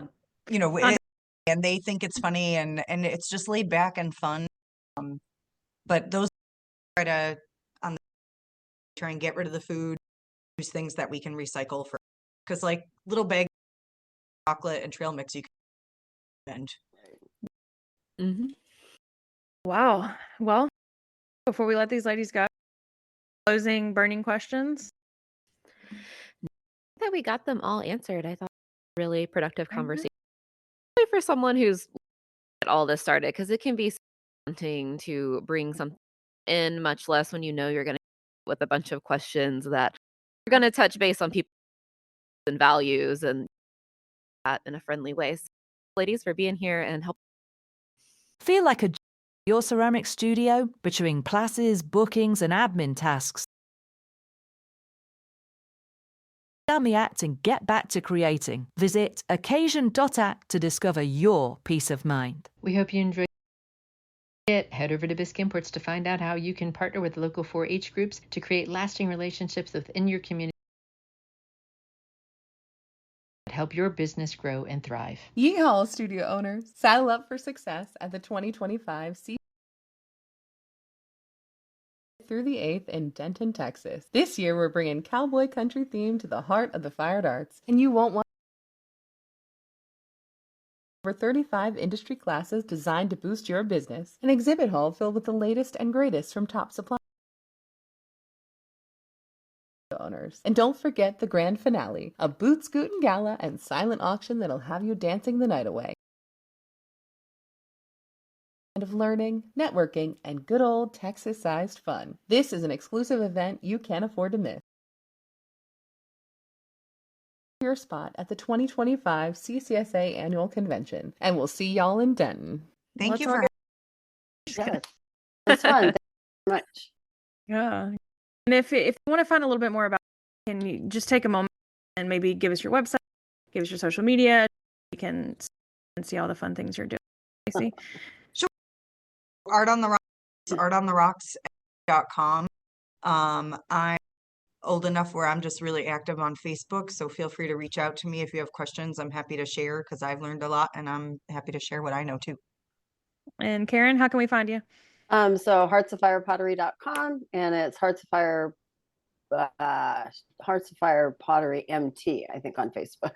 they think it's funny and it's just laid back and fun. But those try to try and get rid of the food, use things that we can recycle for, because like little bag chocolate and trail mix you can Mhm. Wow. Well, before we let these ladies go, closing burning questions. That we got them all answered. I thought really productive Mhm. conversation especially for someone who's get all this started because it can be daunting to bring something in, much less when you know you're gonna with a bunch of questions that are gonna touch base on people and values and that in a friendly way. So, ladies, for being here and help. Feel like a your ceramic studio between classes, bookings, and admin tasks. Down the act and get back to creating. Visit occasion.act to discover your peace of mind. We hope you enjoyed it. Head over to Bisque Imports to find out how you can partner with local 4-H groups to create lasting relationships within your community. Help your business grow and thrive. Yeehaw, studio owners! Saddle up for success at the 2025 through the 8th in Denton, Texas. This year, we're bringing cowboy country theme to the heart of the fine arts, and you won't want over 35 industry classes designed to boost your business, an exhibit hall filled with the latest and greatest from top suppliers. Owners. And don't forget the grand finale, a boot scootin' gala and silent auction that'll have you dancing the night away. Of learning, networking, and good old Texas-sized fun. This is an exclusive event you can't afford to miss. Your spot at the 2025 CCSA Annual Convention, and we'll see y'all in Denton. Thank you all for get- Yes. It's fun. Thank you very much. Yeah. And if you want to find a little bit more about it, can you just take a moment and maybe give us your website, give us your social media. You can see all the fun things you're doing. Stacey? Art on the Rocks, artontherocks.com. I'm old enough where I'm just really active on Facebook, so feel free to reach out to me if you have questions. I'm happy to share because I've learned a lot and I'm happy to share what I know too. And Caren, how can we find you? So heartsoffirepottery.com, and it's Hearts of Fire Pottery MT, I think, on Facebook.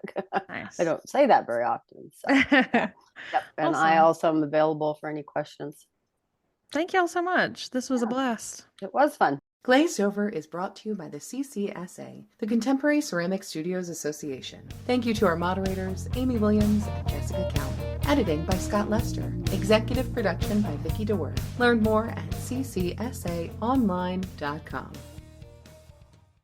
Nice. I don't say that very often. So yeah. Yep. And I Awesome. also am available for any questions. Thank y'all so much. This was a blast. It was fun. Glazed Over is brought to you by the CCSA, the Contemporary Ceramic Studios Association. Thank you to our moderators, Amy Williams and Jessica Cowan. Editing by Scott Lester. Executive production by Vicki DeWord. Learn more at ccsaonline.com.